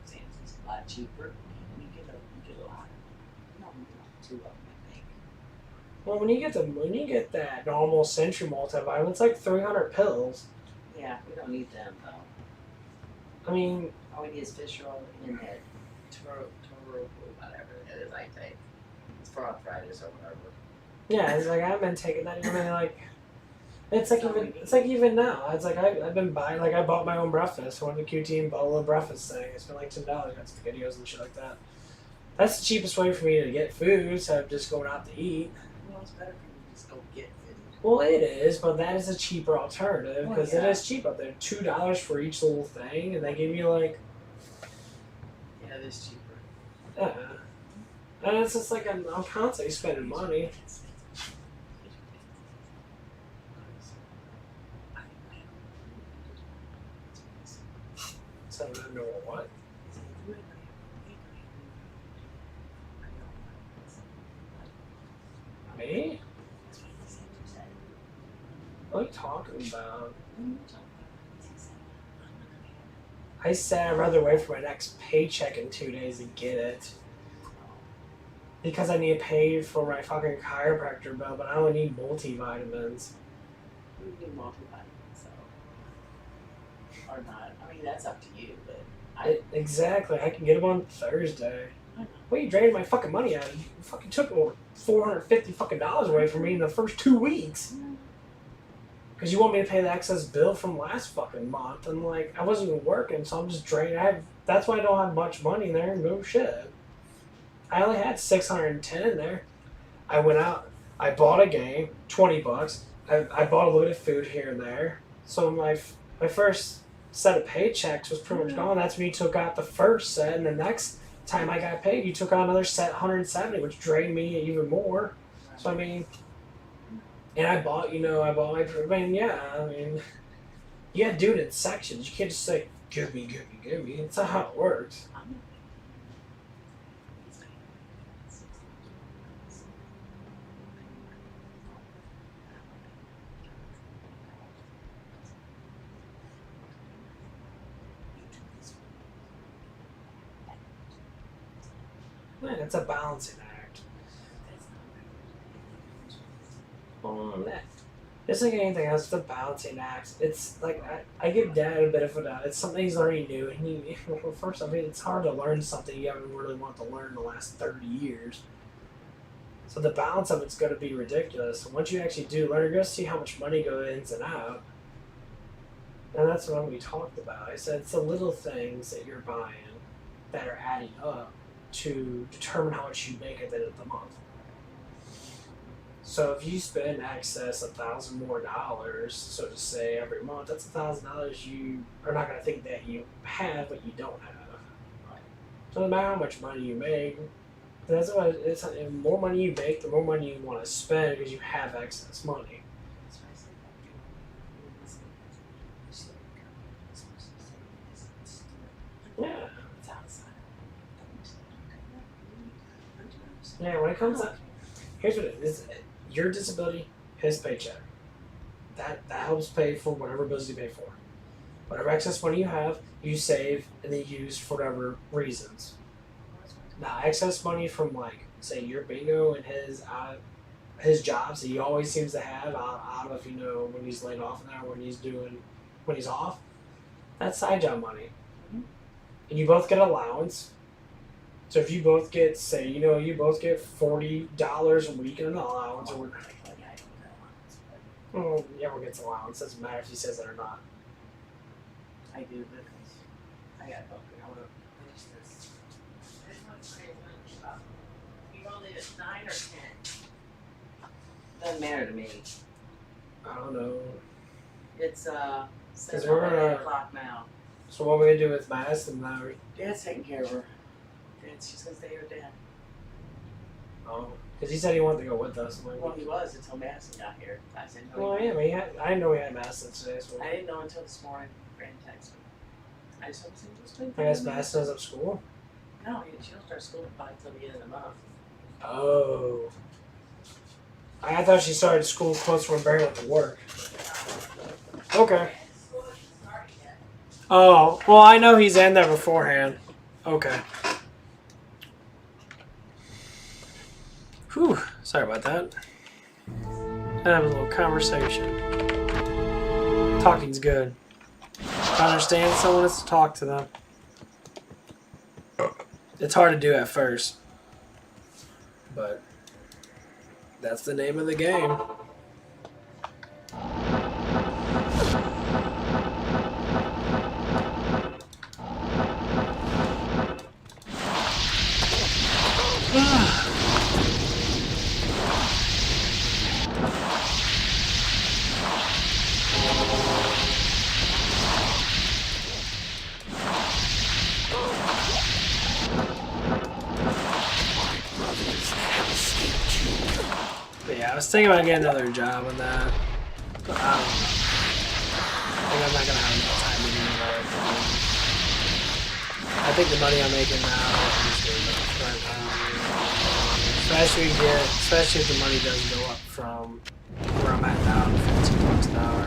Sam's is a lot cheaper. And you get a lot. You don't need like 2 of them, I think. Well, when you get that normal Century multivitamin, it's like 300 pills. Yeah, we don't need them though. I mean, All we need is fish oil and that Toro, whatever it is I take. It's for arthritis or whatever. yeah, it's like I've been taking that even like. It's like even now. It's like I've been buying, like I bought my own breakfast. I went to QT and bought a little breakfast thing. It's been like $10. Got spaghettios and shit like that. That's the cheapest way for me to get food instead of just going out to eat. Well, it's better for you to just go get food. Well, it is, but that is a cheaper alternative because Well, yeah. it is cheap out there. $2 for each little thing, and they give you like, Yeah, it is cheaper. and it's just like I'm constantly spending money. So I don't know what. Me? What are you talking about? I said I'd rather wait for my next paycheck in 2 days to get it. Because I need to pay for my fucking chiropractor bill, but I don't need multivitamins. You can get multivitamins, so. Or not. I mean, that's up to you, but Exactly, I can get them on Thursday. What are you draining my fucking money out of? You fucking took over $450 fucking dollars away from me in the first 2 weeks. Because you want me to pay the excess bill from last fucking month, and like I wasn't even working, so I'm just drained. That's why I don't have much money in there. No shit. I only had 610 in there. I went out. I bought a game, $20. I bought a little bit of food here and there. So my first set of paychecks was pretty much gone. That's when you took out the first set, and the next time I got paid, you took out another set, 170, which drained me even more. So I mean. And I bought my, you gotta do it in sections. You can't just say, give me. It's not how it works. Man, it's a balancing act. Just like anything else, it's a balancing act. It's like I give Dad a bit of a doubt. It's something he's already new, and first, I mean, it's hard to learn something you haven't really wanted to learn in the last 30 years. So the balance of it's going to be ridiculous. And once you actually do learn, you're going to see how much money goes ins and out. And that's what we talked about. I said it's the little things that you're buying that are adding up to determine how much you make at the end of the month. So if you spend excess $1,000 more, so to say, every month, that's $1,000 you are not going to think that you have, but you don't have. Right. So no matter how much money you make, that's what it's. The more money you make, the more money you want to spend because you have excess money. Yeah, when it comes to here's what it is: your disability, his paycheck. That helps pay for whatever bills you pay for. Whatever excess money you have, you save and then use for whatever reasons. Now, excess money from like say your bingo and his jobs that he always seems to have out of when he's laid off now when he's off. That's side job money, and you both get allowance. So if you both get say you both get $40 a week in an allowance, or everyone gets allowance. Doesn't matter if he says it or not. I do because I got something. I want to finish this. This one's crazy. You want to leave it 9 or 10? Doesn't matter to me. I don't know. It's 7 we're gonna- o'clock now. So what are we gonna do with Madison now? Dad's taking care of her. She's gonna stay with Dad. Oh, because he said he wanted to go with us. Well, he was until Madison got here. I said no. Well, you yeah, I didn't know he had Madison today. So I didn't know until this morning. Fran texted me. I just hope it's been. I guess Madison is up school. No, she'll start school probably till the end of the month. Oh. I thought she started school closer when Barry went to work. Okay. Oh, well, I know he's in there beforehand. Okay. Whew, sorry about that. I have a little conversation. Talking's good. If I understand someone, it's to talk to them. It's hard to do at first. But that's the name of the game. But yeah, I was thinking about getting another job on that. But I don't know. I think I'm not gonna have enough time to do that. I think the money I'm making now is good enough right now. Especially if the money does go up from where I'm at now to $15 an hour.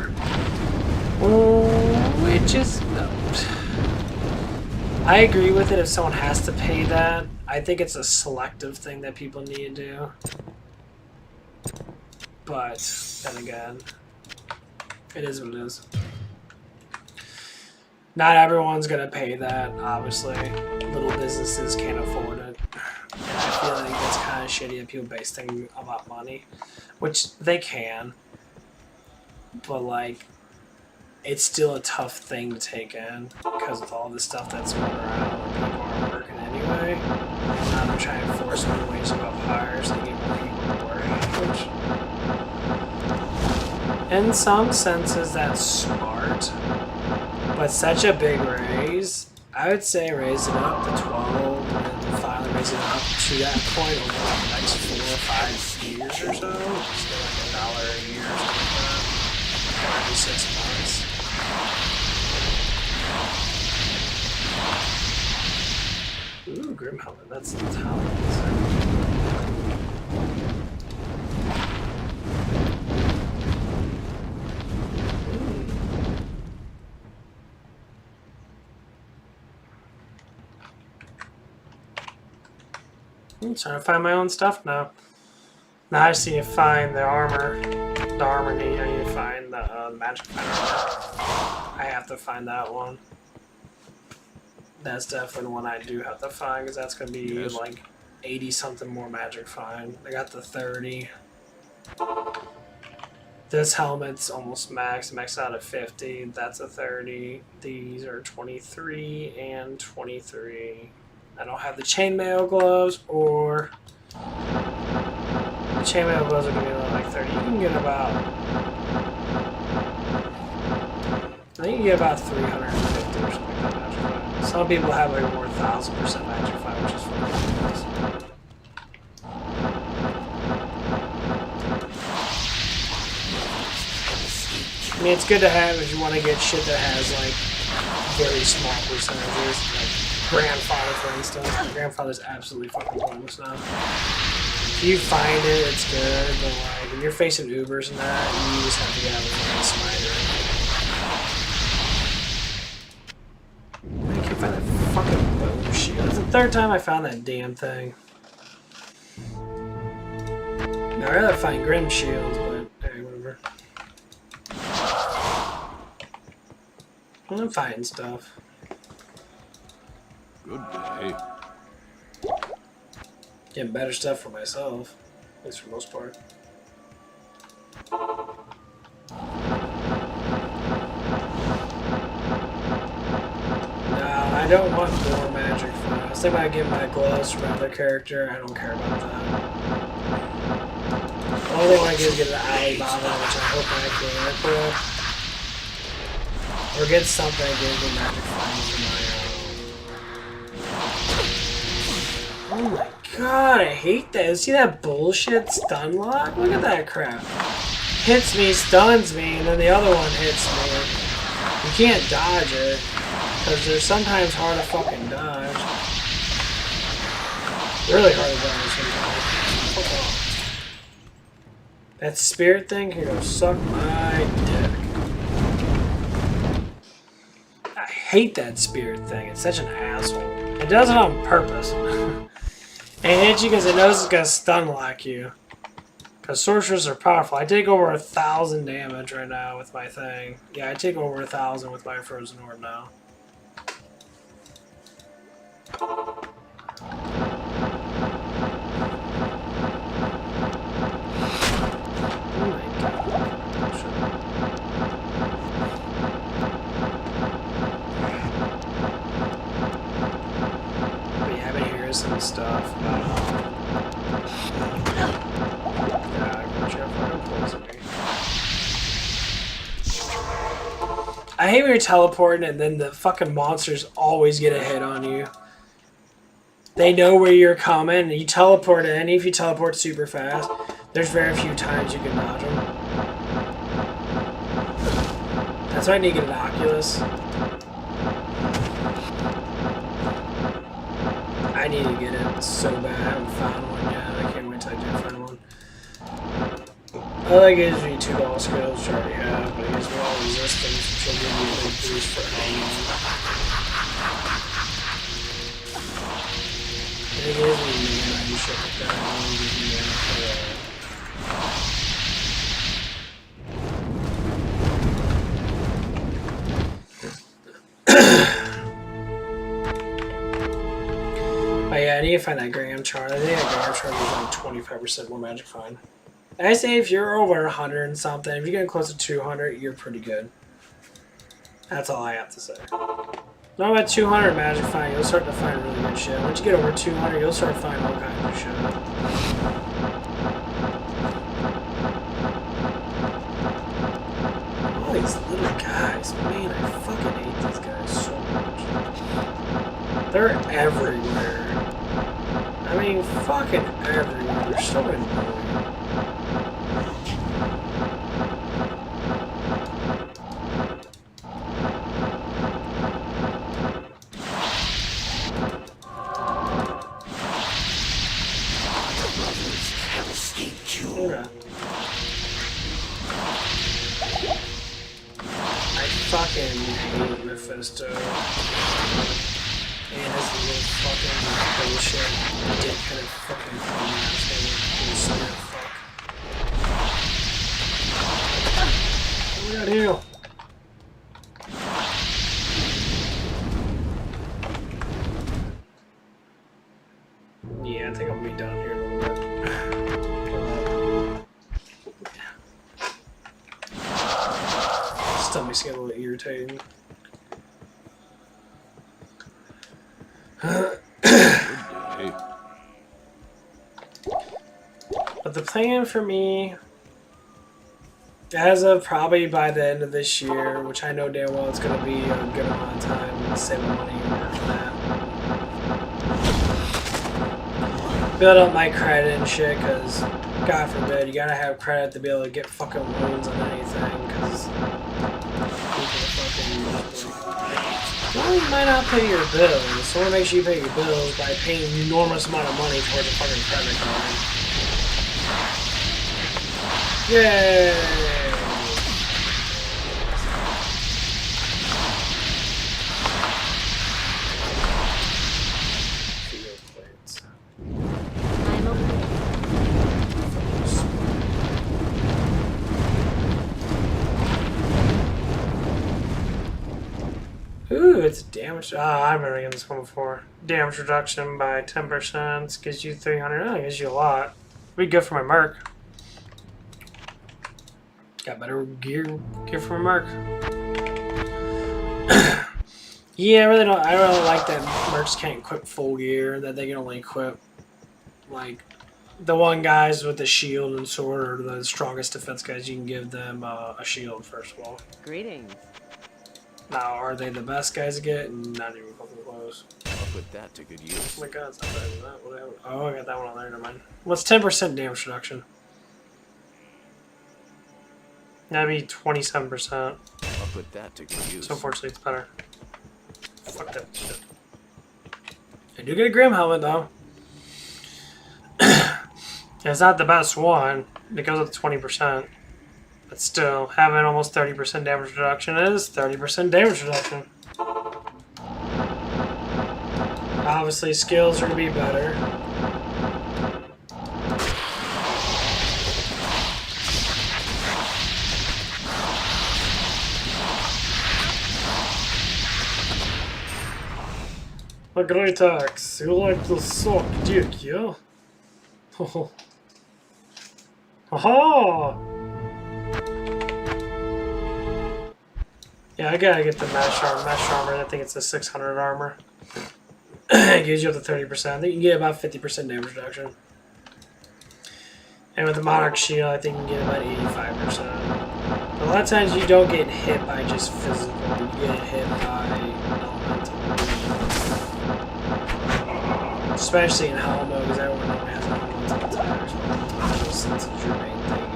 Oh, it just I agree with it if someone has to pay that. I think it's a selective thing that people need to do. But then again, it is what it is. Not everyone's gonna pay that, obviously. Little businesses can't afford it. And I feel like it's kind of shitty that people base things about money, which they can. But like, it's still a tough thing to take in because of all the stuff that's going around and people aren't working anyway. And now they're trying to force new ways to go up higher so they get more people to work, which in some senses that's smart, but such a big raise, I would say raise it up to 12 and then finally raise it up to that point over like the next 4 or 5 years or so. So like $1 a year or something like that. Every 6 months. Ooh, Grim Helmet, that's the talent. I'm trying to find my own stuff now. Now I just need to find the armor. The armor I need to find the magic finder. I have to find that one. That's definitely the one I do have to find because that's going to be like 80 something more magic find. I got the 30. This helmet's almost max out at 50. That's a 30. These are 23 and 23. I don't have the chainmail gloves or the chainmail gloves are gonna be like 30. You can get about I think you get about 350 or something like that magic find. Some people have like over 1,000% magic find, which is fucking nice. I mean, it's good to have if you want to get shit that has like very small percentages, like grandfather, for instance. My grandfather's absolutely fucking pointless now. If you find it, it's good, but like, when you're facing Ubers and that, you just have to get out of the fucking smiter. I can't find that fucking bow shield. It's the third time I found that damn thing. I'd rather find Grim shields, but hey, whatever. I'm finding stuff. Good day. Getting better stuff for myself, at least for the most part. No, I don't want more magic for it. I was thinking about getting my gloves from another character. I don't care about that. All they want to do is get an Alibaba, which I hope I can work with. Or get something that gives me magic flying for my own. Oh my god, I hate that. See that bullshit stun lock? Look at that crap. Hits me, stuns me, and then the other one hits me. You can't dodge it, because they're sometimes hard to fucking dodge. Really hard to dodge sometimes. Fuck off. That spirit thing can go suck my dick. I hate that spirit thing. It's such an asshole. It does it on purpose. It hits you because it knows it's gonna stun lock you. Because sorcerers are powerful. I take over 1,000 damage right now with my thing. Yeah, I take over 1,000 with my frozen orb now. Some stuff. I hate when you're teleporting and then the fucking monsters always get a hit on you. They know where you're coming and you teleport in. If you teleport super fast, there's very few times you can dodge them. That's why I need to get an Oculus. I need to get it so bad. I haven't found one yet. I can't wait till I do find one. I like it gives me 2 all skills, which I already have, but it gives me all resistance, which will give me a big boost for hanging. And it gives me mana and shit like that. It only gives me mana for Oh yeah, I need to find that Graham chart. I think that Graham chart is like 25% more magic find. I say if you're over 100 and something, if you're getting close to 200, you're pretty good. That's all I have to say. Not about 200 magic find, you'll start to find really good shit. Once you get over 200, you'll start finding all kinds of shit. All these little guys, man, I fucking hate these guys so much. They're everywhere. I mean, fucking everywhere. They're so annoying. Okay. I fucking hate Mephisto. And his little fucking bullshit dickhead fucking asshole. Fuck. What we got here? Yeah, I think I'm gonna be done here in a little bit. Stomach's getting a little irritating. But the plan for me, as of probably by the end of this year, which I know damn well it's going to be a good amount of time to save money and work for that. Build up my credit and shit, because God forbid, you gotta have credit to be able to get fucking loans on anything, because people are fucking Well, you might not pay your bills. So what makes you pay your bills by paying an enormous amount of money towards a fucking credit card. Yay! Field plates. I am over. Ooh, it's damage. Ah, I remember getting this one before. Damage reduction by 10% gives you 300. Oh, it gives you a lot. Pretty good for my Merc. Got better gear for my Merc. Yeah, I really don't. I don't really like that Mercs can't equip full gear. That they can only equip like the one guys with the shield and sword are the strongest defense guys. You can give them a shield first of all. Greetings. Now, are they the best guys to get? Not even fucking close. I'll put that to good use. Oh my god, it's not better than that. What do I have? Oh, I got that one on there. Never mind. What's 10% damage reduction? That'd be 27%. I'll put that to good use. So unfortunately, it's better. Fuck that shit. I do get a Grim helmet though. It's not the best one. It goes up to 20%. But still, having almost 30% damage reduction is 30% damage reduction. Obviously, skills are going to be better. A great axe. You like to suck dick, yeah? Oh. Aha! Yeah, I gotta get the mesh armor. I think it's a 600 armor. It gives you up to 30%. I think you can get about 50% damage reduction. And with the Monarch Shield, I think you can get about 85%. A lot of times you don't get hit by just physical. You get hit by elemental. Especially in Hollow mode, because everyone normally has elemental attacks. Since it's your main thing.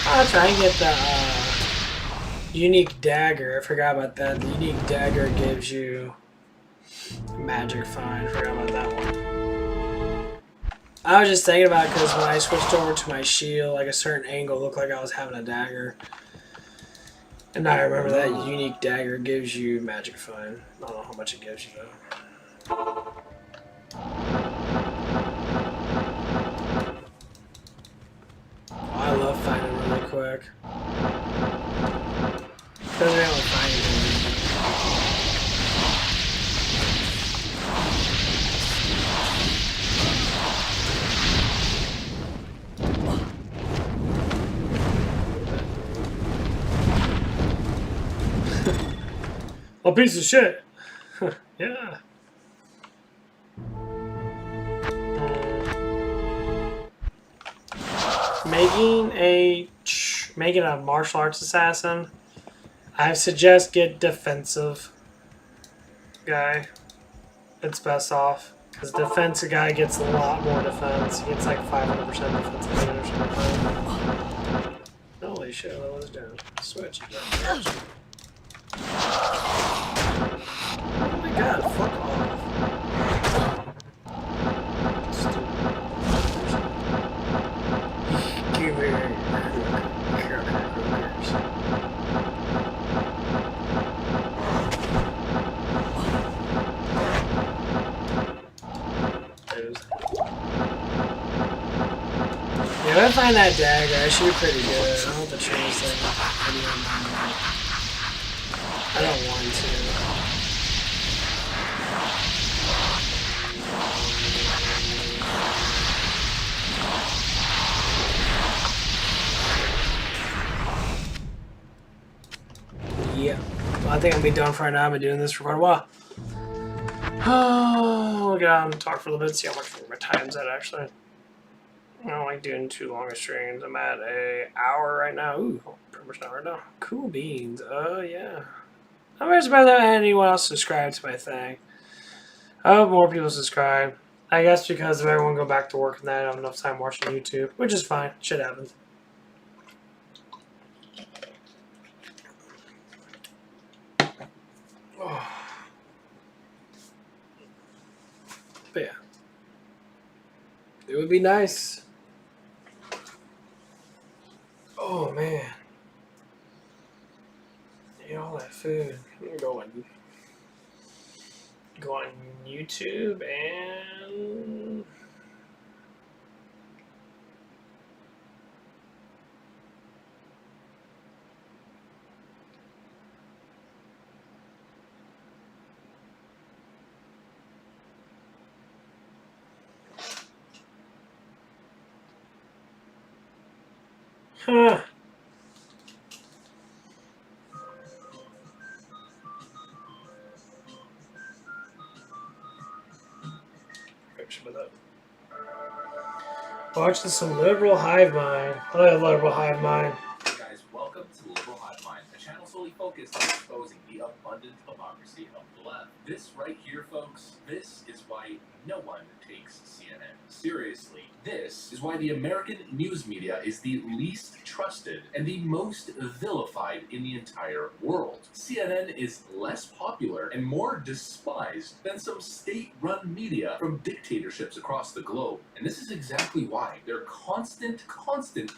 I'll try and get the unique dagger. I forgot about that. The unique dagger gives you magic fine. Forgot about that one. I was just thinking about it because when I switched over to my shield, like a certain angle looked like I was having a dagger. And I remember that unique dagger gives you magic fine. I don't know how much it gives you though. I love finding really quick. Doesn't really find anything. A piece of shit. Yeah. Making a martial arts assassin, I suggest get defensive guy. It's best off because defensive guy gets a lot more defense. He gets like 500% defense advantage or something. Holy shit! That was down. Switch again. Oh my god! Fuck off. Give me. Yeah, if I find that dagger, I should be pretty good. I don't have to change that. I don't want to. Yeah. Well, I think I'll be done for right now. I've been doing this for quite a while. Oh, we'll get on and talk for a little bit, see how much my time's at actually. I don't like doing too long of streams. I'm at an hour right now. Ooh, pretty much an hour now. Cool beans. Yeah. I'm very surprised that anyone else subscribed to my thing. I hope more people subscribe. I guess because if everyone go back to work and I don't have enough time watching YouTube, which is fine. Shit happens. Oh. But yeah. It would be nice. Oh man. Eat all that food. I'm gonna go on YouTube and huh. Watching some liberal hive mind. I like liberal hive mind. Hey guys, welcome to Liberal Hive Mind, a channel solely focused on exposing the abundant hypocrisy of the left. This right here, folks, this is why no one takes CNN seriously. This is why the American news media is the least trusted and the most vilified in the entire world. CNN is less popular and more despised than some state-run media from dictatorships across the globe. And this is exactly why their constant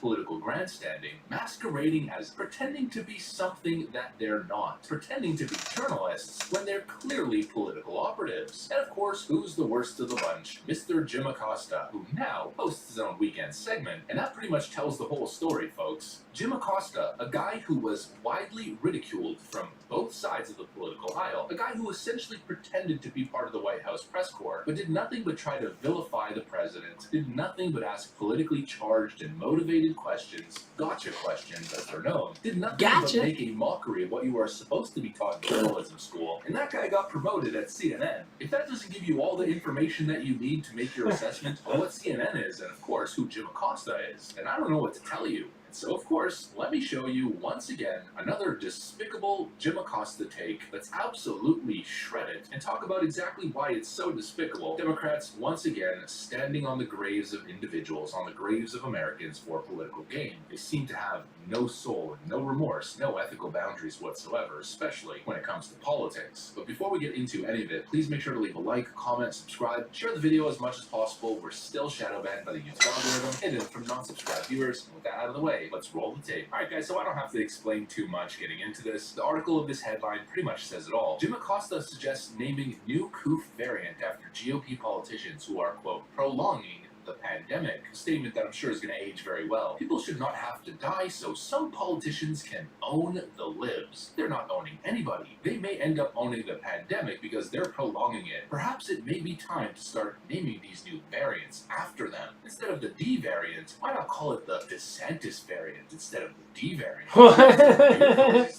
political grandstanding, masquerading as pretending to be something that they're not, pretending to be journalists when they're clearly political operatives. And of course, who's the worst of the bunch? Mr. Jim Acosta, who now hosts his own weekend segment, and that pretty much tells the whole story, folks. Jim Acosta, a guy who was widely ridiculed from both sides of the political aisle, a guy who essentially pretended to be part of the White House press corps, but did nothing but try to vilify the president, did nothing but ask politically charged and motivated questions, gotcha questions as they're known, did nothing but make a mockery of what you are supposed to be taught in journalism school, and that guy got promoted at CNN. If that doesn't give you all the information that you need to make your assessment on what CNN is, and of course who Jim Acosta is, then I don't know what to tell you. So of course, let me show you once again another despicable Jim Acosta take that's absolutely shredded, and talk about exactly why it's so despicable. Democrats once again standing on the graves of individuals, on the graves of Americans for political gain. They seem to have no soul and no remorse, no ethical boundaries whatsoever, especially when it comes to politics. But before we get into any of it, please make sure to leave a like, comment, subscribe, share the video as much as possible. We're still shadow banned by the YouTube algorithm, hidden from non-subscribed viewers. And with that out of the way, let's roll the tape. Alright guys, so I don't have to explain too much getting into this. The article of this headline pretty much says it all. Jim Acosta suggests naming new COOF variant after GOP politicians who are, quote, prolonging the pandemic. A statement that I'm sure is going to age very well. People should not have to die, so some politicians can own the libs. They're not owning anybody. They may end up owning the pandemic because they're prolonging it. Perhaps it may be time to start naming these new variants after them. Instead of the D variant, why not call it the DeSantis variant instead of the D variant?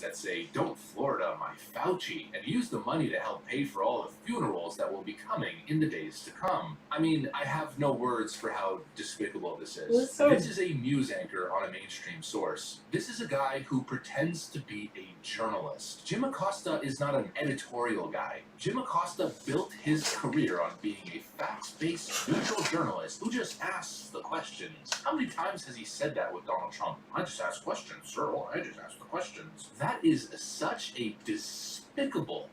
That say, don't Florida my Fauci, and use the money to help pay for all the funerals that will be coming in the days to come. I mean, I have no words for how despicable this is. This is a news anchor on a mainstream source. This is a guy who pretends to be a journalist. Jim Acosta is not an editorial guy. Jim Acosta built his career on being a facts-based neutral journalist who just asks the questions. How many times has he said that with Donald Trump? I just ask questions, sir. I just ask the questions. That is such a despicable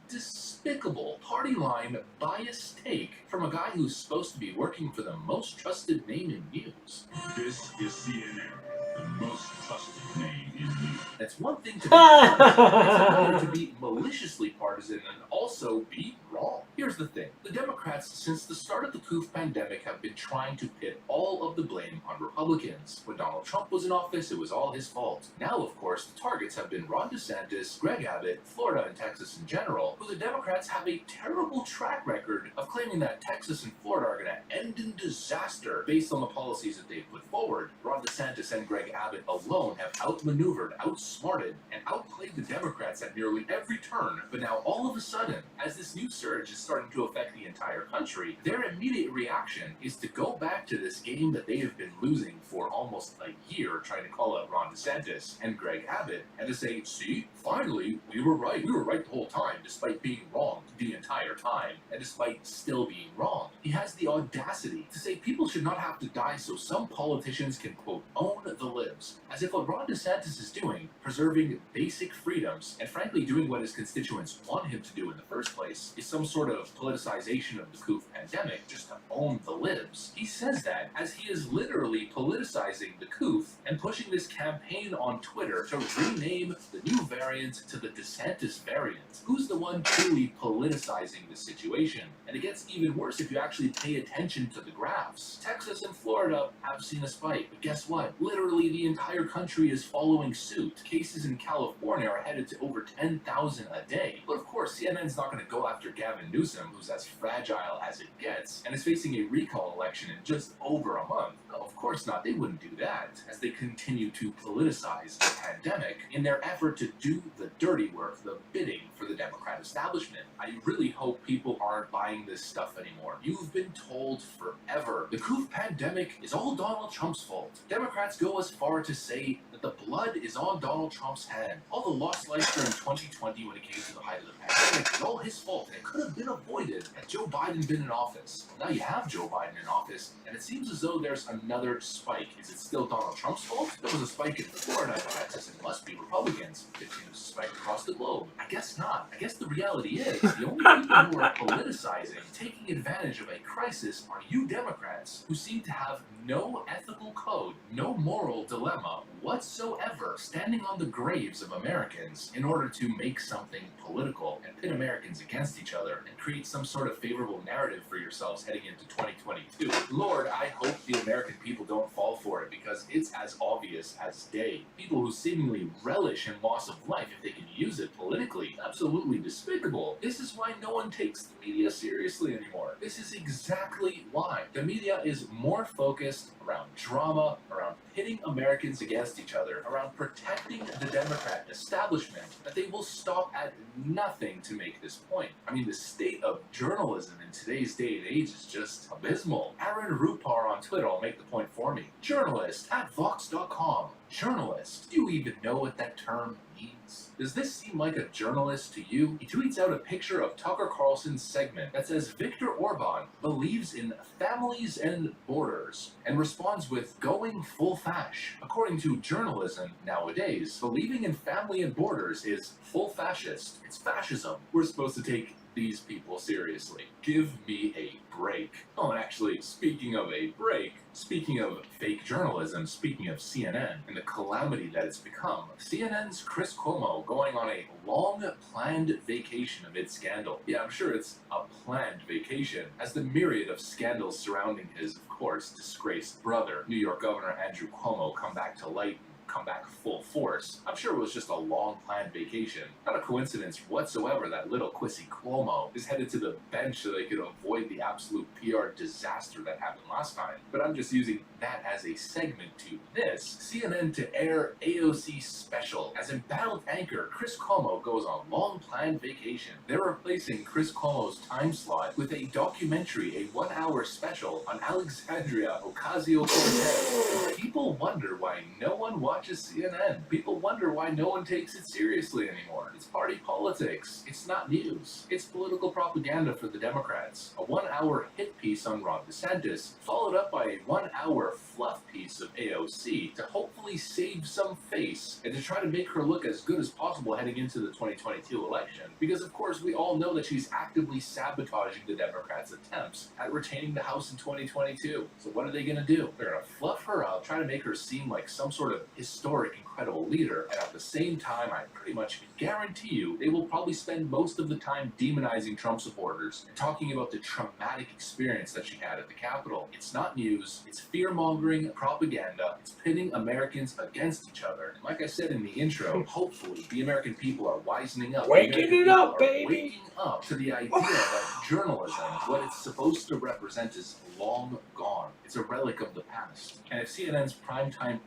party line biased take from a guy who's supposed to be working for the most trusted name in news. This is CNN, the most trusted name in news. It's one thing to be it's another to be maliciously partisan and also be wrong. Here's the thing. The Democrats, since the start of the COOF pandemic, have been trying to pit all of the blame on Republicans. When Donald Trump was in office, it was all his fault. Now, of course, the targets have been Ron DeSantis, Greg Abbott, Florida and Texas in general, who the Democrats have a terrible track record of claiming that Texas and Florida are going to end in disaster based on the policies that they've put forward. Ron Ron DeSantis and Greg Abbott alone have outmaneuvered, outsmarted, and outplayed the Democrats at nearly every turn, but now all of a sudden, as this new surge is starting to affect the entire country, their immediate reaction is to go back to this game that they have been losing for almost a year, trying to call out Ron DeSantis and Greg Abbott, and to say, see, finally, we were right. We were right the whole time, despite being wrong the entire time, and despite still being wrong. He has the audacity to say people should not have to die so some politicians can, quote, own the libs, as if what Ron DeSantis is doing, preserving basic freedoms, and frankly doing what his constituents want him to do in the first place, is some sort of politicization of the COOF pandemic just to own the libs. He says that as he is literally politicizing the COOF and pushing this campaign on Twitter to rename the new variant to the DeSantis variant. Who's the one truly politicizing the situation? And it gets even worse if you actually pay attention to the graphs. Texas and Florida have seen a spike, but guess what? Literally the entire country is following suit. Cases in California are headed to over 10,000 a day. But of course, CNN's not going to go after Gavin Newsom, who's as fragile as it gets, and is facing a recall election in just over a month. No, of course not. They wouldn't do that, as they continue to politicize the pandemic in their effort to do the dirty work, the bidding for the Democrat establishment. I really hope people aren't buying this stuff anymore. You've been told forever the COOF pandemic is all Donald Trump's fault. Democrats go as far to say that the blood is on Donald Trump's hand. All the lost lives during 2020 when it came to the height of the pandemic is all his fault, and it could have been avoided had Joe Biden been in office. Well, now you have Joe Biden in office, and it seems as though there's another spike. Is it still Donald Trump's fault? There was a spike in Florida and Texas. It must be Republicans. It seems to spike across the globe. I guess not. I guess the reality is the only people who are politicizing, taking advantage of a crisis, are you Democrats, who seem to have no ethical code, no moral dilemma whatsoever, standing on the graves of Americans in order to make something political and pit Americans against each other and create some sort of favorable narrative for yourselves heading into 2022. Lord, I hope the American people don't fall for it, because it's as obvious as day. People who seemingly relish in loss of life if they can use it politically, absolutely despicable. This is why no one takes the media seriously anymore. This is exactly why. The media is more focused around drama, around pitting Americans against each other, around protecting the Democrat establishment, that they will stop at nothing to make this point. I mean, the state of journalism in today's day and age is just abysmal. Aaron Rupar on Twitter will make the point for me. Journalist at Vox.com. Journalist. Do you even know what that term means? Does this seem like a journalist to you? He tweets out a picture of Tucker Carlson's segment that says Viktor Orban believes in families and borders, and responds with going full fash. According to journalism nowadays, believing in family and borders is full fascist. It's fascism. We're supposed to take these people seriously. Give me a break. Oh, and actually, speaking of a break, speaking of fake journalism, speaking of CNN and the calamity that it's become, CNN's Chris Cuomo going on a long-planned vacation amid scandal. Yeah, I'm sure it's a planned vacation, as the myriad of scandals surrounding his, of course, disgraced brother, New York Governor Andrew Cuomo, come back to light, come back full force. I'm sure it was just a long-planned vacation. Not a coincidence whatsoever that little Quissy Cuomo is headed to the bench so they could avoid the absolute PR disaster that happened last time. But I'm just using that as a segment to this. CNN to air AOC special. As embattled anchor, Chris Cuomo goes on long-planned vacation. They're replacing Chris Cuomo's time slot with a documentary, a 1-hour special on Alexandria Ocasio-Cortez. And people wonder why no one watches CNN. People wonder why no one takes it seriously anymore. It's party politics. It's not news. It's political propaganda for the Democrats. A 1-hour hit piece on Ron DeSantis, followed up by a 1-hour fluff piece of AOC to hopefully save some face and to try to make her look as good as possible heading into the 2022 election. Because of course we all know that she's actively sabotaging the Democrats' attempts at retaining the House in 2022. So what are they going to do? They're going to fluff her up, try to make her seem like some sort of historic, incredible leader, and at the same time, I pretty much guarantee you, they will probably spend most of the time demonizing Trump supporters and talking about the traumatic experience that she had at the Capitol. It's not news, it's fear-mongering propaganda, it's pitting Americans against each other. And like I said in the intro, hopefully the American people are wisening up. Waking it up, baby! Waking up to the idea that journalism, what it's supposed to represent, is long gone. It's a relic of the past. And if CNN's primetime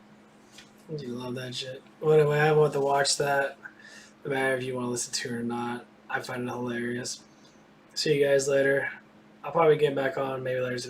I do love that shit. Well, anyway, I want to watch that. No matter if you want to listen to it or not. I find it hilarious. See you guys later. I'll probably get back on maybe later today.